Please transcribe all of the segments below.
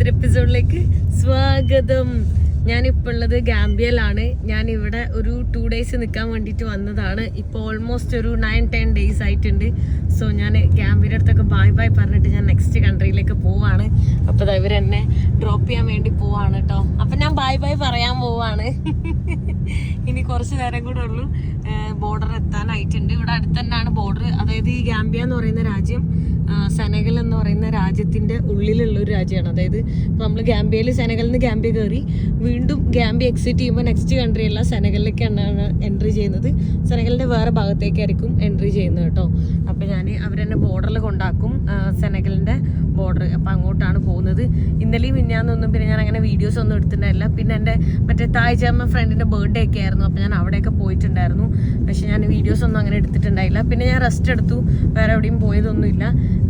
പുതിയൊരു എപ്പിസോഡിലേക്ക് സ്വാഗതം. ഞാനിപ്പോൾ ഉള്ളത് ഗാംബിയയിലാണ്. ഞാനിവിടെ ഒരു 2 days നിൽക്കാൻ വേണ്ടിയിട്ട് വന്നതാണ്. ഇപ്പോൾ ഓൾമോസ്റ്റ് ഒരു 9-10 days ആയിട്ടുണ്ട്. സോ ഞാൻ ഗാംബിയയുടെ അടുത്തൊക്കെ ബൈ പറഞ്ഞിട്ട് ഞാൻ നെക്സ്റ്റ് കൺട്രിയിലേക്ക് പോവാണ്. അപ്പോൾ ഇവരെന്നെ ഡ്രോപ്പ് ചെയ്യാൻ വേണ്ടി പോവാണ് കേട്ടോ. അപ്പം ഞാൻ ബൈ പറയാൻ പോവാണ്. ഇനി കുറച്ച് നേരം കൂടെ ഉള്ളൂ ബോർഡർ എത്താനായിട്ടുണ്ട്. ഇവിടെ അടുത്ത് തന്നെയാണ് ബോർഡർ. അതായത് ഈ ഗാംബിയ എന്ന് പറയുന്ന രാജ്യം സെനഗൽ എന്ന് പറയുന്ന രാജ്യത്തിന്റെ ഉള്ളിലുള്ള ഒരു രാജ്യമാണ്. അതായത് ഇപ്പൊ നമ്മൾ ഗാംബിയയിൽ സെനഗലിൽ നിന്ന് ഗാംബിയ കയറി വീണ്ടും ഗാംബിയ എക്സിറ്റ് ചെയ്യുമ്പോൾ നെക്സ്റ്റ് കൺട്രി അല്ല സെനഗലിലേക്കാണ് എൻട്രി ചെയ്യുന്നത്. സെനഗലിന്റെ വേറെ ഭാഗത്തേക്കായിരിക്കും എൻട്രി ചെയ്യുന്നത് കേട്ടോ. അപ്പൊ ഞാൻ അവരെന്നെ ബോർഡറിൽ കൊണ്ടാക്കും, സെനഗലിന്റെ ബോർഡർ. അപ്പൊ അങ്ങോട്ടാണ് പോകുന്നത്. ഇന്നലെയും മിന്നാന്നൊന്നും പിന്നെ ഞാൻ അങ്ങനെ വീഡിയോസ് ഒന്നും എടുത്തിട്ടുണ്ടായില്ല. പിന്നെ എൻ്റെ മറ്റേ തായ് ജർമ്മൻ ഫ്രണ്ടിന്റെ ബർത്ത്ഡേ ഒക്കെ ആയിരുന്നു. അപ്പൊ ഞാൻ അവിടെയൊക്കെ പോയിട്ടുണ്ടായിരുന്നു. പക്ഷെ ഞാൻ വീഡിയോസ് ഒന്നും അങ്ങനെ എടുത്തിട്ടുണ്ടായില്ല. പിന്നെ ഞാൻ റെസ്റ്റ് എടുത്തു, വേറെ എവിടെയും പോയതൊന്നുമില്ല.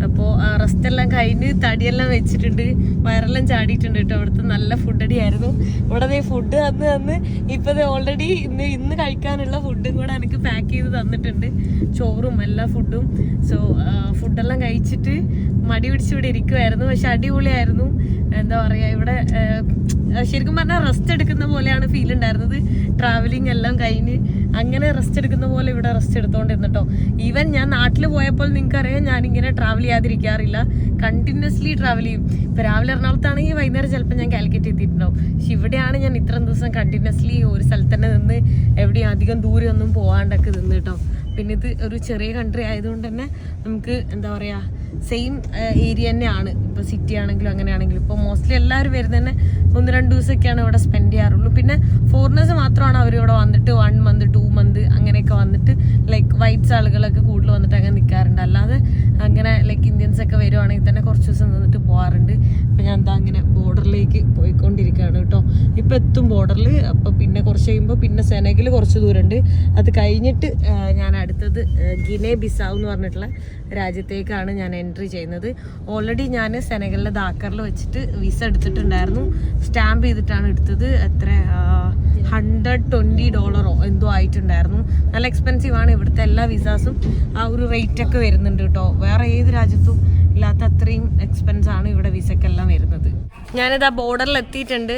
അപ്പോൾ റെസ്റ്റ് എല്ലാം കഴിഞ്ഞ് തടിയെല്ലാം വെച്ചിട്ടുണ്ട്, വയറെല്ലാം ചാടിയിട്ടുണ്ട് കേട്ടോ. അവിടുത്തെ നല്ല ഫുഡ് അടിയായിരുന്നു. ഇവിടെ ഫുഡ് തന്ന് ഇപ്പം ഓൾറെഡി ഇന്ന് കഴിക്കാനുള്ള ഫുഡും കൂടെ എനിക്ക് പാക്ക് ചെയ്ത് തന്നിട്ടുണ്ട്, ചോറും എല്ലാ ഫുഡും. സോ ഫുഡെല്ലാം കഴിച്ചിട്ട് മടി പിടിച്ച് ഇവിടെ ഇരിക്കുമായിരുന്നു. പക്ഷെ അടിപൊളിയായിരുന്നു. എന്താ പറയുക, ഇവിടെ ശരിക്കും പറഞ്ഞാൽ റെസ്റ്റ് എടുക്കുന്ന പോലെയാണ് ഫീൽ ഉണ്ടായിരുന്നത്. ട്രാവലിംഗ് എല്ലാം കഴിഞ്ഞ് അങ്ങനെ റെസ്റ്റ് എടുക്കുന്ന പോലെ ഇവിടെ റെസ്റ്റ് എടുത്തോണ്ടിരുന്നു. ഈവൻ ഞാൻ നാട്ടിൽ പോയപ്പോൾ നിങ്ങൾക്കറിയാം, ഞാനിങ്ങനെ ട്രാവൽ ചെയ്യാതിരിക്കാറില്ല, കണ്ടിന്യൂസ്ലി ട്രാവൽ ചെയ്യും. ഇപ്പം രാവിലെ എറണാകുളത്താണെങ്കിൽ വൈകുന്നേരം ചിലപ്പോൾ ഞാൻ കാലിക്കറ്റ് എത്തിയിട്ടുണ്ടാവും. പക്ഷെ ഇവിടെയാണ് ഞാൻ ഇത്രയും ദിവസം കണ്ടിന്യൂസ്ലി ഒരു സ്ഥലത്ത് തന്നെ നിന്ന് എവിടെയും അധികം ദൂരം ഒന്നും പോകാണ്ടൊക്കെ നിന്ന് കേട്ടോ. പിന്നെ ഇത് ഒരു ചെറിയ കൺട്രി ആയതുകൊണ്ട് തന്നെ നമുക്ക് എന്താ പറയുക, സെയിം ഏരിയ തന്നെയാണ്. ഇപ്പോൾ സിറ്റി ആണെങ്കിലും അങ്ങനെയാണെങ്കിലും ഇപ്പോൾ മോസ്റ്റ്ലി എല്ലാവരും വരുന്നത് തന്നെ 1-2 ദിവസമൊക്കെയാണ് ഇവിടെ സ്പെൻഡ് ചെയ്യാറുള്ളൂ. പിന്നെ ഫോറിനേഴ്സ് മാത്രമാണ് അവരിവിടെ വന്നിട്ട് 1 month 2 month അങ്ങനെയൊക്കെ വന്നിട്ട് ലൈക്ക് വൈറ്റ്സ് ആളുകളൊക്കെ കൂടുതൽ വന്നിട്ട് അങ്ങനെ നിൽക്കാറുണ്ട്. അല്ലാതെ അങ്ങനെ ലൈക്ക് ഇന്ത്യൻസ് ഒക്കെ വരുവാണെങ്കിൽ തന്നെ കുറച്ച് ദിവസം നിന്നിട്ട് പോകാറുണ്ട്. അപ്പം ഞാൻ എന്താ അങ്ങനെ ബോർഡറിലേക്ക് പോയിക്കൊണ്ടിരിക്കുകയാണ് കേട്ടോ. ഇപ്പം എത്തും ബോർഡറിൽ. അപ്പം പിന്നെ കുറച്ച് കഴിയുമ്പോൾ പിന്നെ സെനഗൽ കുറച്ച് ദൂരമുണ്ട്. അത് കഴിഞ്ഞിട്ട് ഞാൻ അടുത്തത് ഗിനെ ബിസാവ് എന്ന് പറഞ്ഞിട്ടുള്ള രാജ്യത്തേക്കാണ് ഞാൻ എൻട്രി ചെയ്യുന്നത്. ഓൾറെഡി ഞാൻ സെനഗലിലെ ദാക്കറിൽ വെച്ചിട്ട് വിസ എടുത്തിട്ടുണ്ടായിരുന്നു. സ്റ്റാമ്പ് ചെയ്തിട്ടാണ് എടുത്തത്. എത്ര $120 എന്തോ ആയിട്ടുണ്ടായിരുന്നു. നല്ല എക്സ്പെൻസീവ് ആണ്. ഇവിടുത്തെ എല്ലാ വിസാസും ആ ഒരു റേറ്റ് ഒക്കെ വരുന്നുണ്ട് കേട്ടോ. വേറെ ഏത് രാജ്യത്തും ഇല്ലാത്ത അത്രയും എക്സ്പെൻസ് ആണ് ഇവിടെ വിസക്കെല്ലാം വരുന്നത്. ഞാനിതാ ബോർഡറിൽ എത്തിയിട്ടുണ്ട്.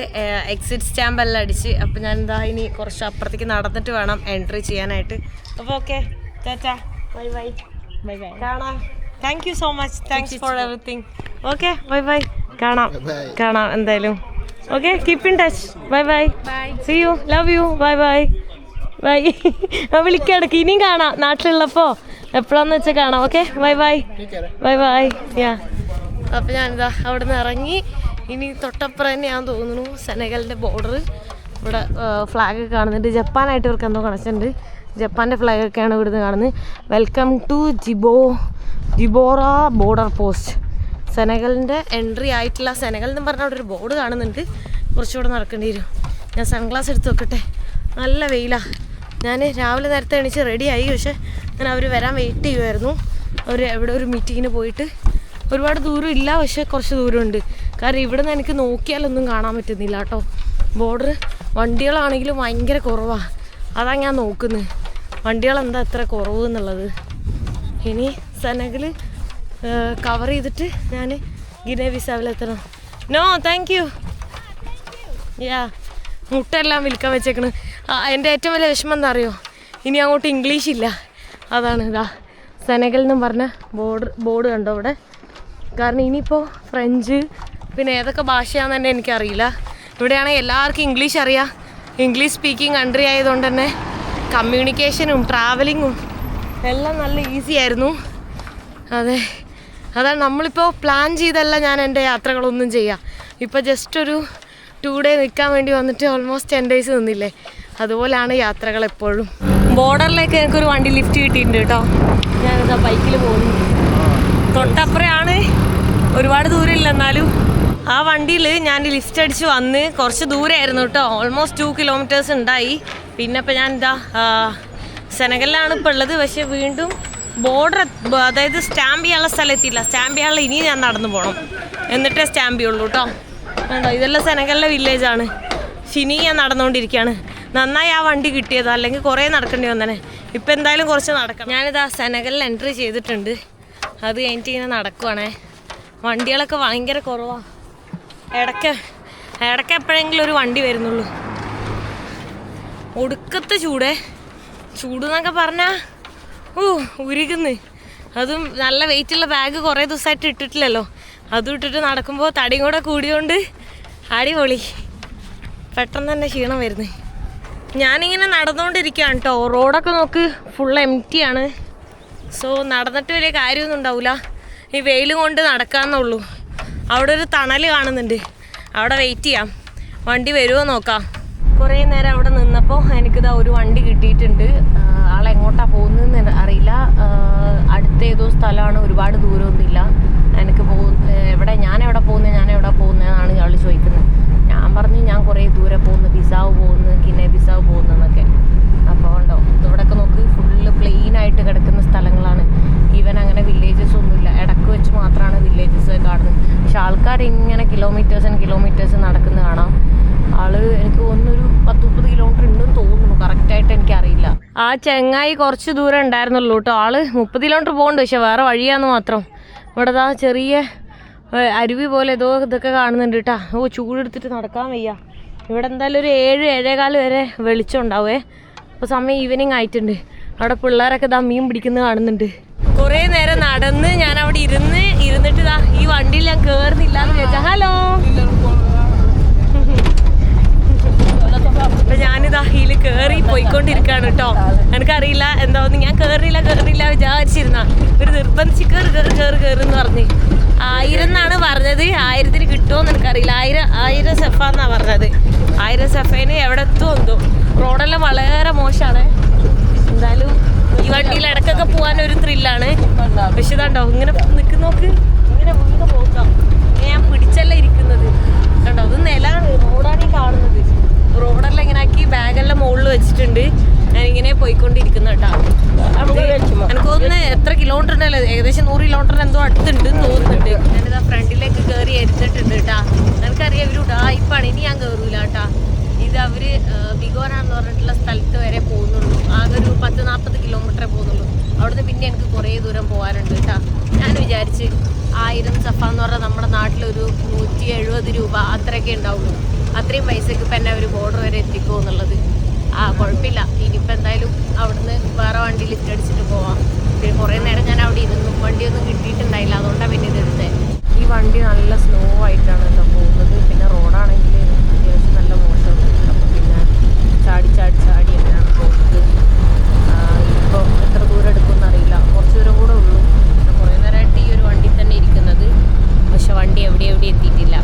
എക്സിറ്റ് സ്റ്റാമ്പ് എല്ലാം അടിച്ച്. അപ്പം ഞാനിതാ ഇനി കുറച്ച് അപ്പുറത്തേക്ക് നടന്നിട്ട് വേണം എൻട്രി ചെയ്യാനായിട്ട്. അപ്പോൾ ഓക്കെ, ചാച്ചാ ബൈ കാണാം. Thank you so much. Thanks for everything. Okay bye കാണാം എന്തായാലും. Okay, keep in touch. Bye see you, love you. Bye വിളിക്കടക്ക്. ഇനിയും കാണാം നാട്ടിലുള്ളപ്പോൾ, എപ്പോഴാന്ന് വെച്ചാൽ കാണാം. Okay bye yeah. അപ്പം ഞാനിതാ അവിടെ നിന്ന് ഇറങ്ങി. ഇനി തൊട്ടപ്പുറം തന്നെയാണെന്ന് തോന്നുന്നു സെനഗലിൻ്റെ ബോർഡർ. ഇവിടെ ഫ്ലാഗ് കാണുന്നുണ്ട്. ജപ്പാനായിട്ട് ഇവർക്ക് എന്തോ കണച്ചുണ്ട്. ജപ്പാൻ്റെ ഫ്ലാഗൊക്കെയാണ് ഇവിടുന്ന് കാണുന്നത്. വെൽക്കം ടു ജിബോറ ബോർഡർ പോസ്റ്റ്. സെനഗലിൻ്റെ എൻട്രി ആയിട്ടുള്ള സെനഗൽ എന്ന് പറഞ്ഞാൽ അവിടെ ഒരു ബോർഡ് കാണുന്നുണ്ട്. കുറച്ചുകൂടെ നടക്കേണ്ടി വരും. ഞാൻ സൺഗ്ലാസ് എടുത്ത് വെക്കട്ടെ, നല്ല വെയിലാണ്. ഞാൻ രാവിലെ നേരത്തെ എണീച്ച് റെഡിയായി. പക്ഷേ ഞാൻ അവർ വരാൻ വെയിറ്റ് ചെയ്യുമായിരുന്നു. അവർ എവിടെ ഒരു മീറ്റിങ്ങിന് പോയിട്ട്. ഒരുപാട് ദൂരം ഇല്ല, പക്ഷേ കുറച്ച് ദൂരമുണ്ട്. കാരണം ഇവിടെ നിന്ന് എനിക്ക് നോക്കിയാലൊന്നും കാണാൻ പറ്റുന്നില്ല കേട്ടോ. ബോർഡർ വണ്ടികളാണെങ്കിലും ഭയങ്കര കുറവാണ്. അതാണ് ഞാൻ നോക്കുന്നത്, വണ്ടികളെന്താ എത്ര കുറവ് എന്നുള്ളത്. ഇനി സെനഗൽ കവർ ചെയ്തിട്ട് ഞാൻ ഗിനെ ബിസാവിലെത്തണം. No thank you. യാ, മുട്ടെല്ലാം വിൽക്കാൻ വെച്ചേക്കണ്. എൻ്റെ ഏറ്റവും വലിയ വിഷമം എന്താ അറിയോ, ഇനി അങ്ങോട്ട് ഇംഗ്ലീഷ് ഇല്ല. അതാണ് ഇതാ സെനഗൽ എന്നും പറഞ്ഞ ബോർഡ് കണ്ടോ ഇവിടെ. കാരണം ഇനിയിപ്പോൾ ഫ്രഞ്ച് പിന്നെ ഏതൊക്കെ ഭാഷയാണെന്ന് തന്നെ എനിക്കറിയില്ല. ഇവിടെയാണെങ്കിൽ എല്ലാവർക്കും ഇംഗ്ലീഷ് അറിയാം. ഇംഗ്ലീഷ് സ്പീക്കിംഗ് കൺട്രി ആയതുകൊണ്ട് തന്നെ കമ്മ്യൂണിക്കേഷനും ട്രാവലിങ്ങും എല്ലാം നല്ല ഈസി ആയിരുന്നു. അതാണ് നമ്മളിപ്പോൾ പ്ലാൻ ചെയ്തല്ല ഞാൻ എൻ്റെ യാത്രകളൊന്നും ചെയ്യാം. ഇപ്പോൾ ജസ്റ്റ് ഒരു 2 day നിൽക്കാൻ വേണ്ടി വന്നിട്ട് ഓൾമോസ്റ്റ് 10 days നിന്നില്ലേ. അതുപോലെയാണ് യാത്രകൾ എപ്പോഴും. ബോർഡറിലേക്ക് എനിക്കൊരു വണ്ടി ലിഫ്റ്റ് കിട്ടിയിട്ടുണ്ട് കേട്ടോ. ഞാനിതാ ബൈക്കിൽ പോകുന്നു. തൊട്ടപ്പുറയാണ്, ഒരുപാട് ദൂരമില്ല. എന്നാലും ആ വണ്ടിയിൽ ഞാൻ ലിഫ്റ്റ് അടിച്ച് വന്ന് കുറച്ച് ദൂരമായിരുന്നു കേട്ടോ. ഓൾമോസ്റ്റ് 2 kilometers ഉണ്ടായി. പിന്നെ ഇപ്പം ഞാൻ ഇതാ സെനഗലിലാണ് ഇപ്പോൾ ഉള്ളത്. പക്ഷേ വീണ്ടും ബോർഡർ, അതായത് സ്റ്റാമ്പ് ചെയ്യാനുള്ള സ്ഥലം എത്തിയില്ല. സ്റ്റാമ്പ് ചെയ്യാനുള്ള ഇനി ഞാൻ നടന്നു പോകണം, എന്നിട്ടേ സ്റ്റാമ്പ് ചെയ്യുള്ളൂ കേട്ടോ. വേണ്ടോ, ഇതെല്ലാം സെനഗലിലെ വില്ലേജാണ്. ഇനി ഞാൻ നടന്നുകൊണ്ടിരിക്കുകയാണ്. നന്നായി ആ വണ്ടി കിട്ടിയത്, അല്ലെങ്കിൽ കുറേ നടക്കേണ്ടി വന്നേ. ഇപ്പം എന്തായാലും കുറച്ച് നടക്കണം. ഞാനിതാ സെനഗലിൽ എൻട്രി ചെയ്തിട്ടുണ്ട്. അത് കഴിഞ്ഞിട്ട് ഇങ്ങനെ നടക്കുവാണേ. വണ്ടികളൊക്കെ ഭയങ്കര കുറവാണ്. ഇടയ്ക്ക് എപ്പോഴെങ്കിലും ഒരു വണ്ടി വരുന്നുള്ളൂ. ഒടുക്കത്തെ ചൂടെന്നൊക്കെ പറഞ്ഞാൽ ഉരുകുന്ന്. അതും നല്ല വെയിറ്റുള്ള ബാഗ് കുറേ ദിവസമായിട്ട് ഇട്ടിട്ടില്ലല്ലോ, അതും ഇട്ടിട്ട് നടക്കുമ്പോൾ തടിയും കൂടെ കൂടിയോണ്ട് അടിപൊളി. പെട്ടെന്ന് തന്നെ ക്ഷീണം വരുന്നത്. ഞാനിങ്ങനെ നടന്നുകൊണ്ടിരിക്കുകയാണ് കേട്ടോ. റോഡൊക്കെ നോക്ക്, ഫുൾ എംറ്റി ആണ്. സോ നടന്നിട്ട് വലിയ കാര്യമൊന്നും ഉണ്ടാവില്ല, ഈ വെയിൽ കൊണ്ട് നടക്കാമെന്നുള്ളൂ. അവിടെ ഒരു തണൽ കാണുന്നുണ്ട്, അവിടെ വെയിറ്റ് ചെയ്യാം, വണ്ടി വരുമോ നോക്കാം. കുറേ നേരം അവിടെ നിന്നപ്പോൾ എനിക്കിതാ ഒരു വണ്ടി കിട്ടിയിട്ടുണ്ട്. ആളെങ്ങോട്ടാണ് പോകുന്നതെന്ന് അറിയില്ല. അടുത്ത ഏതോ സ്ഥലമാണ്, ഒരുപാട് ദൂരമൊന്നുമില്ല. എനിക്ക് ഞാൻ എവിടെ പോകുന്നതെന്നാണ് ഇയാൾ ചോദിക്കുന്നത്. ഞാൻ പറഞ്ഞു ഞാൻ കുറേ ദൂരെ പോകുന്നു, ബിസാവ് പോകുന്നു, ഗിനെ ബിസാവ് പോകുന്നതെന്നൊക്കെ. അപ്പോൾ ഉണ്ടോ ഇവിടെയൊക്കെ നോക്ക്, ഫുള്ള് പ്ലെയിനായിട്ട് കിടക്കുന്ന സ്ഥലങ്ങളാണ്. ഈവൻ അങ്ങനെ വില്ലേജസ് ഒന്നുമില്ല, ഇടയ്ക്ക് വെച്ച് മാത്രമാണ് വില്ലേജസ് കാണുന്നത്. പക്ഷെ ആൾക്കാർ ഇങ്ങനെ കിലോമീറ്റേഴ്സ് നടക്കുന്നത് കാണാം. എനിക്ക് തോന്നുന്നു ഒരു 10-30 കിലോമീറ്റർ ഉണ്ടെന്ന് തോന്നുന്നു, കറക്റ്റായിട്ട് എനിക്കറിയില്ല. ആ ചെങ്ങായി കുറച്ച് ദൂരം ഉണ്ടായിരുന്നുള്ളൂ കേട്ടോ. 30 കിലോമീറ്റർ പോകുന്നുണ്ട്, പക്ഷെ വേറെ വഴിയാന്ന് മാത്രം. ഇവിടെ ചെറിയ അരുവി പോലെ ഇതൊക്കെ കാണുന്നുണ്ട് കേട്ടോ. ചൂടെടുത്തിട്ട് നടക്കാൻ വയ്യ. ഇവിടെ എന്തായാലും ഒരു 7-7:15 വരെ വെളിച്ചം ഉണ്ടാവേ. അപ്പോൾ സമയം ഈവനിങ് ആയിട്ടുണ്ട്. അവിടെ പിള്ളേരൊക്കെ മീൻ പിടിക്കുന്നത് കാണുന്നുണ്ട്. കുറേ നേരം നടന്ന് ഞാൻ അവിടെ ഇരുന്നിട്ട് ഈ വണ്ടിയിൽ ഞാൻ കയറുന്നില്ല എന്ന് വിചാരിച്ചാ. ഹലോ, അപ്പൊ ഞാനിതാ ഇതിൽ കയറി പോയിക്കൊണ്ടിരിക്കുകയാണ് കേട്ടോ. എനിക്കറിയില്ല എന്താന്ന്, ഞാൻ കയറില്ല വിചാരിച്ചിരുന്ന ഒരു നിർബന്ധിച്ച് കയറുന്ന് പറഞ്ഞ് 1000 എന്നാണ് പറഞ്ഞത്. 1000-ന് കിട്ടുമോന്ന് എനിക്കറിയില്ല. 1000 സെഫ എന്നാ പറഞ്ഞത്. 1000 സെഫേന് എവിടെ എത്തുമോ എന്തോ. റോഡെല്ലാം വളരെ മോശമാണ്. എന്തായാലും ഈ വണ്ടിയിൽ ഇടയ്ക്കൊക്കെ പോകാനൊരു ത്രില്ലാണ്. പക്ഷെ ഇതാണ്ടോ ഇങ്ങനെ നോക്ക്, ഇങ്ങനെ വീണ് പോകാം. ഞാൻ പിടിച്ചല്ല ഇരിക്കുന്നത് കണ്ടോ. അത് നിലാണ്, റോഡാണ് ഈ കാണുന്നത്. റോഡെല്ലാം ഇങ്ങനെ ആക്കി ബാഗെല്ലാം മുകളിൽ വെച്ചിട്ടുണ്ട്. ഞാനിങ്ങനെ പോയിക്കൊണ്ടിരിക്കുന്ന കേട്ടോ. എനിക്കൊന്ന് എത്ര കിലോമീറ്റർ ഉണ്ടല്ലോ, ഏകദേശം 100 കിലോമീറ്ററിന് എന്തോ അടുത്തുണ്ട് തോന്നുന്നുണ്ട്. ഞാനിതാ ഫ്രണ്ടിലേക്ക് കയറി ഇരുന്നിട്ടുണ്ട് കേട്ടാ. എനിക്കറിയാം ഇവര് ഉടായിപ്പാണ്, ഇനി ഞാൻ കയറൂല കേട്ടാ. ഇത് അവര് ബിഗോന എന്ന് പറഞ്ഞിട്ടുള്ള സ്ഥലത്ത് വരെ പോകുന്നുള്ളൂ. ആകെ ഒരു 10-40 കിലോമീറ്ററേ പോകുന്നുള്ളൂ. അവിടുന്ന് പിന്നെ എനിക്ക് കുറേ ദൂരം പോകാനുണ്ട് കേട്ടാ. ഞാൻ വിചാരിച്ച് 1000 സഫ എന്ന് പറഞ്ഞാൽ നമ്മുടെ നാട്ടിലൊരു 170 രൂപ അത്രയൊക്കെ ഉണ്ടാവുള്ളൂ. അത്രയും പൈസക്ക് ഇപ്പം എന്നെ ഒരു ബോർഡർ വരെ എത്തിക്കുമോ എന്നുള്ളത്. കുഴപ്പമില്ല, ഇനിയിപ്പോൾ എന്തായാലും അവിടുന്ന് വേറെ വണ്ടി ലിഫ്റ്റ് അടിച്ചിട്ട് പോവാം. പിന്നെ കുറേ നേരം ഞാൻ അവിടെ ഇരുന്നു, വണ്ടിയൊന്നും കിട്ടിയിട്ടുണ്ടായില്ല, അതുകൊണ്ടാണ് പിന്നെ ഇതെടുത്തത്. ഈ വണ്ടി നല്ല സ്ലോ ആയിട്ടാണ് കേട്ടോ പോകുന്നത്. പിന്നെ റോഡാണെങ്കിൽ അത്യാവശ്യം നല്ല മോശമുണ്ട്. അപ്പോൾ പിന്നെ ചാടി തന്നെയാണ് പോകുന്നത്. ഇപ്പോൾ എത്ര ദൂരം എടുക്കുമെന്ന് അറിയില്ല, കുറച്ച് ദൂരം കൂടെ ഉള്ളൂ. കുറേ നേരമായിട്ട് ഈ ഒരു വണ്ടി തന്നെ ഇരിക്കുന്നത്. പക്ഷെ വണ്ടി എവിടെ എത്തിയിട്ടില്ല.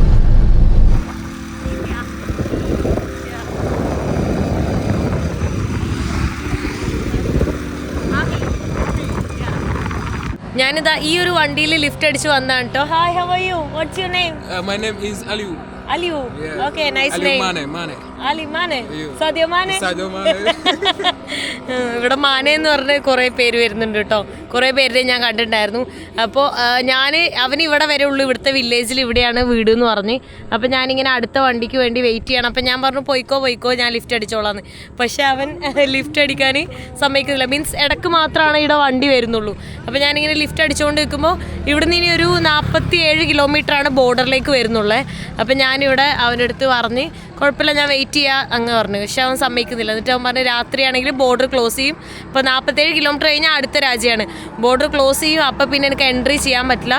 ഞാനിതാ ഈ ഒരു വണ്ടിയിൽ ലിഫ്റ്റ് അടിച്ച് വന്നതാണ് കേട്ടോ. Hi, how are you? What's your name? My name is Aliu. Aliu. Yeah. Okay, nice name. Mane. Ali Mane. Sadio Mane. ഇവിടെ മാനെ എന്ന് പറഞ്ഞ് കുറേ പേര് വരുന്നുണ്ട് കേട്ടോ. കുറേ പേര് ഞാൻ കണ്ടിട്ടുണ്ടായിരുന്നു. അപ്പോൾ അവന് ഇവിടെ വരെ ഉള്ളൂ, ഇവിടുത്തെ വില്ലേജിൽ ഇവിടെയാണ് വീട് എന്ന് പറഞ്ഞ്. അപ്പോൾ ഞാനിങ്ങനെ അടുത്ത വണ്ടിക്ക് വേണ്ടി വെയിറ്റ് ചെയ്യണം. അപ്പോൾ ഞാൻ പറഞ്ഞു പോയിക്കോ ഞാൻ ലിഫ്റ്റ് അടിച്ചോളാന്ന്. പക്ഷേ അവൻ ലിഫ്റ്റ് അടിക്കാൻ സമ്മതിക്കുന്നില്ല. മീൻസ് ഇടയ്ക്ക് മാത്രമാണ് ഇവിടെ വണ്ടി വരുന്നുള്ളൂ. അപ്പോൾ ഞാനിങ്ങനെ ലിഫ്റ്റ് അടിച്ചുകൊണ്ട് നിൽക്കുമ്പോൾ ഇവിടുന്ന് ഇനി ഒരു 47 കിലോമീറ്ററാണ് ബോർഡറിലേക്ക് വരുന്നുള്ളത്. അപ്പോൾ ഞാനിവിടെ അവൻ്റെ അടുത്ത് പറഞ്ഞ് കുഴപ്പമില്ല, ഞാൻ വെയിറ്റ് ചെയ്യാം അങ്ങ് പറഞ്ഞു. പക്ഷെ അവൻ സമ്മതിക്കുന്നില്ല. എന്നിട്ട് അവൻ പറഞ്ഞ് രാത്രിയാണെങ്കിൽ ബോർഡർ ക്ലോസ് ചെയ്യും. ഇപ്പോൾ 47 കിലോമീറ്റർ കഴിഞ്ഞാൽ അടുത്ത രാജ്യമാണ്, ബോർഡർ ക്ലോസ് ചെയ്യും. അപ്പോൾ പിന്നെ എനിക്ക് എൻട്രി ചെയ്യാൻ പറ്റില്ല.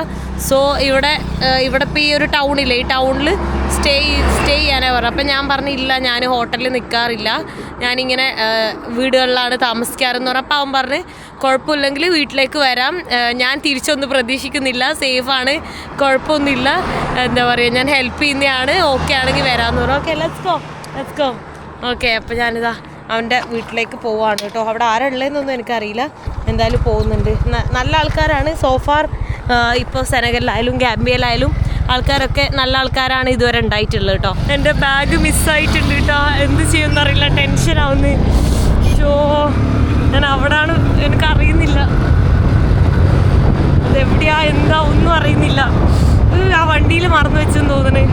സോ ഇവിടെ ഇപ്പോൾ ഈ ഒരു ടൗണില്ലേ, ഈ ടൗണിൽ സ്റ്റേ ചെയ്യാനാണ് പറഞ്ഞത്. അപ്പം ഞാൻ പറഞ്ഞില്ല, ഞാൻ ഹോട്ടലിൽ നിൽക്കാറില്ല, ഞാനിങ്ങനെ വീടുകളിലാണ് താമസിക്കാറെന്ന് പറഞ്ഞപ്പോൾ അവൻ പറഞ്ഞ് കുഴപ്പമില്ലെങ്കിൽ വീട്ടിലേക്ക് വരാം, ഞാൻ തിരിച്ചൊന്നും പ്രതീക്ഷിക്കുന്നില്ല, സേഫാണ്, കുഴപ്പമൊന്നുമില്ല, എന്താ പറയുക, ഞാൻ ഹെൽപ്പ് ചെയ്യുന്നതാണ്, ഓക്കെ ആണെങ്കിൽ വരാമെന്ന് പറഞ്ഞു. Okay, let's go. ഓക്കെ, അപ്പോൾ ഞാനിതാ അവൻ്റെ വീട്ടിലേക്ക് പോവാണ് കേട്ടോ. അവിടെ ആരാ ഉള്ളതെന്നൊന്നും എനിക്കറിയില്ല, എന്തായാലും പോകുന്നുണ്ട്. നല്ല ആൾക്കാരാണ് സോഫാർ. ഇപ്പോൾ സെനഗലിലായാലും ഗാംബിയയിലായാലും ആൾക്കാരൊക്കെ നല്ല ആൾക്കാരാണ് ഇതുവരെ ഉണ്ടായിട്ടുള്ളത് കേട്ടോ. എൻ്റെ ബാഗ് മിസ്സായിട്ടുണ്ട് കേട്ടോ, എന്ത് ചെയ്യുമെന്നറിയില്ല, ടെൻഷനാവുന്നു. ഷോ ഞാൻ അവിടാണ്, എനിക്കറിയുന്നില്ല അതെവിടെയാ എന്താ ഒന്നും അറിയുന്നില്ല. ആ വണ്ടിയിൽ മറന്നു വെച്ചെന്ന് തോന്നണേ.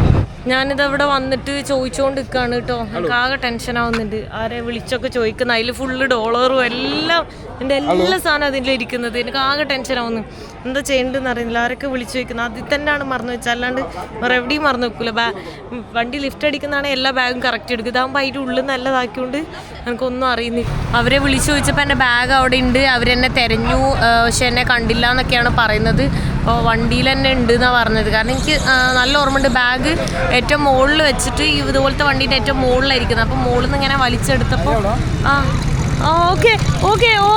ഞാനിതവിടെ വന്നിട്ട് ചോദിച്ചുകൊണ്ട് നിൽക്കുകയാണ് കേട്ടോ. എനിക്ക് ആകെ ടെൻഷൻ ആവുന്നുണ്ട്. ആരെ വിളിച്ചൊക്കെ ചോദിക്കുന്ന അതിൽ ഫുള്ള് ഡോളറും എല്ലാം എൻ്റെ എല്ലാ സാധനം അതിലിരിക്കുന്നത്. എനിക്ക് ആകെ ടെൻഷൻ ആവുന്നു. എന്താ ചെയ്യേണ്ടതെന്ന് അറിയുന്നില്ല. ആരൊക്കെ വിളിച്ചു ചോദിക്കുന്നത് അതിൽ തന്നെയാണ് മറന്നു വെച്ചാൽ, അല്ലാണ്ട് വേറെ എവിടെയും മറന്നു വെക്കില്ല. വണ്ടി ലിഫ്റ്റ് അടിക്കുന്നതാണെങ്കിൽ എല്ലാ ബാഗും കറക്റ്റ് എടുക്കും. ഇതാകുമ്പോൾ അതിൻ്റെ ഉള്ളിൽ നല്ലതാക്കിക്കൊണ്ട് എനിക്കൊന്നും അറിയുന്നില്ല. അവരെ വിളിച്ചു ചോദിച്ചപ്പോൾ എൻ്റെ ബാഗ് അവിടെ ഉണ്ട്, അവരെന്നെ തിരഞ്ഞു, പക്ഷെ എന്നെ കണ്ടില്ല എന്നൊക്കെയാണ് പറയുന്നത്. അപ്പോൾ വണ്ടിയിൽ തന്നെ ഉണ്ട് എന്നാണ് പറഞ്ഞത്. കാരണം എനിക്ക് നല്ല ഓർമ്മയുണ്ട്, ബാഗ് ഏറ്റവും മുകളിൽ വെച്ചിട്ട് ഇതുപോലത്തെ വണ്ടീൻ്റെ ഏറ്റവും മുകളിലായിരിക്കുന്നത്. അപ്പം മുകളിൽ നിന്ന് ഇങ്ങനെ വലിച്ചെടുത്തപ്പോൾ okay okay. Oh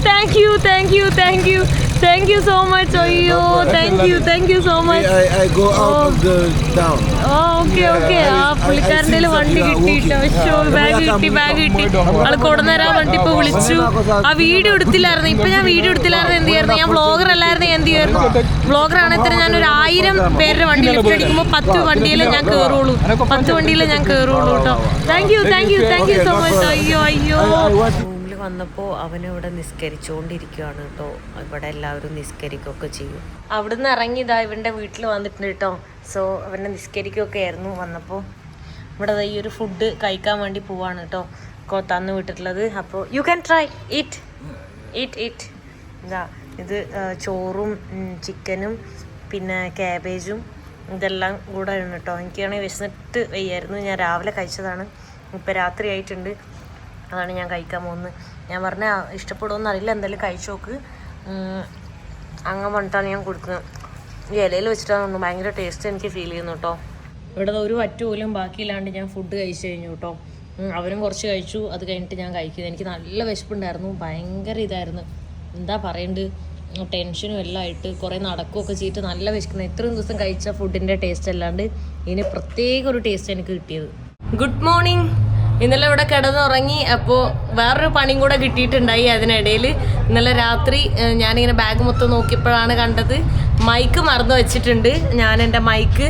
thank you thank you thank you thank you so much. അയ്യോ thank you so much. Okay okay. ആ പുള്ളിക്കാരൻ്റെ വണ്ടി കിട്ടിയിട്ടോ. ബാഗ് കിട്ടി. ആള് കൊടുന്നേരാ വണ്ടി ഇപ്പൊ വിളിച്ചു. ആ വീഡിയോ എടുത്തില്ലായിരുന്നു. ഇപ്പൊ ഞാൻ വീഡിയോ എടുത്തില്ലായിരുന്നു എന്ത് ചെയ്യായിരുന്നു? ഞാൻ വ്ളോഗർ അല്ലായിരുന്നു എന്ത് ചെയ്യായിരുന്നു? വ്ളോഗർ ആണെങ്കിൽ ഞാൻ ഒരു 1000 പേരുടെ വണ്ടി ലിഫ്റ്റ് അടിക്കുമ്പോൾ 10 വണ്ടിയിലേ ഞാൻ കയറുള്ളൂ. 10 വണ്ടിയിലേ ഞാൻ കയറുള്ളൂ കേട്ടോ. Thank you so much. അയ്യോ വന്നപ്പോൾ അവനിവിടെ നിസ്കരിച്ചുകൊണ്ടിരിക്കുകയാണ് കേട്ടോ. ഇവിടെ എല്ലാവരും നിസ്കരിക്കുകയൊക്കെ ചെയ്യും. അവിടുന്ന് ഇറങ്ങിയതാ ഇവൻ്റെ വീട്ടിൽ വന്നിട്ടുണ്ട് കേട്ടോ. സോ അവനെ നിസ്കരിക്കുകയൊക്കെ ആയിരുന്നു വന്നപ്പോൾ. ഇവിടെ ഈ ഒരു ഫുഡ് കഴിക്കാൻ വേണ്ടി പോവാണ് കേട്ടോ തന്നു വിട്ടിട്ടുള്ളത്. അപ്പോൾ യു ക്യാൻ ട്രൈ ഈറ്റ് ഇതാ ഇത് ചോറും ചിക്കനും പിന്നെ ക്യാബേജും ഇതെല്ലാം കൂടെ ആണ് കേട്ടോ. എനിക്കാണെങ്കിൽ വിശന്നിട്ട് വയ്യായിരുന്നു. ഞാൻ രാവിലെ കഴിച്ചതാണ്. ഇപ്പോൾ രാത്രി ആയിട്ടുണ്ട്. അതാണ് ഞാൻ കഴിക്കാൻ പോകുന്നത്. ഞാൻ പറഞ്ഞാൽ ഇഷ്ടപ്പെടുമെന്ന് അറിയില്ല, എന്തായാലും കഴിച്ചു നോക്ക്. അങ്ങനെ പറഞ്ഞിട്ടാണ് ഞാൻ കൊടുക്കുന്നത്. ഈ ഇലയിൽ വെച്ചിട്ടാണ് തോന്നുന്നു. ഭയങ്കര ടേസ്റ്റ് എനിക്ക് ഫീൽ ചെയ്യുന്നു കേട്ടോ. ഇവിടെ ഒരു വറ്റ പോലും ബാക്കിയില്ലാണ്ട് ഞാൻ ഫുഡ് കഴിച്ചു കഴിഞ്ഞു കേട്ടോ. അവരും കുറച്ച് കഴിച്ചു. അത് കഴിഞ്ഞിട്ട് ഞാൻ കഴിക്കുന്നത്. എനിക്ക് നല്ല വിശപ്പുണ്ടായിരുന്നു. ഭയങ്കര ഇതായിരുന്നു, എന്താ പറയേണ്ടത്, ടെൻഷനും എല്ലാം ആയിട്ട് കുറേ നടക്കുകയൊക്കെ ചെയ്തിട്ട് നല്ല വിശക്കുന്നത്. ഇത്രയും ദിവസം കഴിച്ച ഫുഡിൻ്റെ ടേസ്റ്റ് അല്ലാണ്ട് ഇതിന് പ്രത്യേക ഒരു ടേസ്റ്റ് എനിക്ക് കിട്ടിയത്. Good morning. ഇന്നലെ ഇവിടെ കിടന്നുറങ്ങി. അപ്പോൾ വേറൊരു പണിയും കൂടെ കിട്ടിയിട്ടുണ്ടായി അതിനിടയിൽ. ഇന്നലെ രാത്രി ഞാനിങ്ങനെ ബാഗ് മൊത്തം നോക്കിയപ്പോഴാണ് കണ്ടത് മൈക്ക് മറന്നു വെച്ചിട്ടുണ്ട്. ഞാൻ എൻ്റെ മൈക്ക്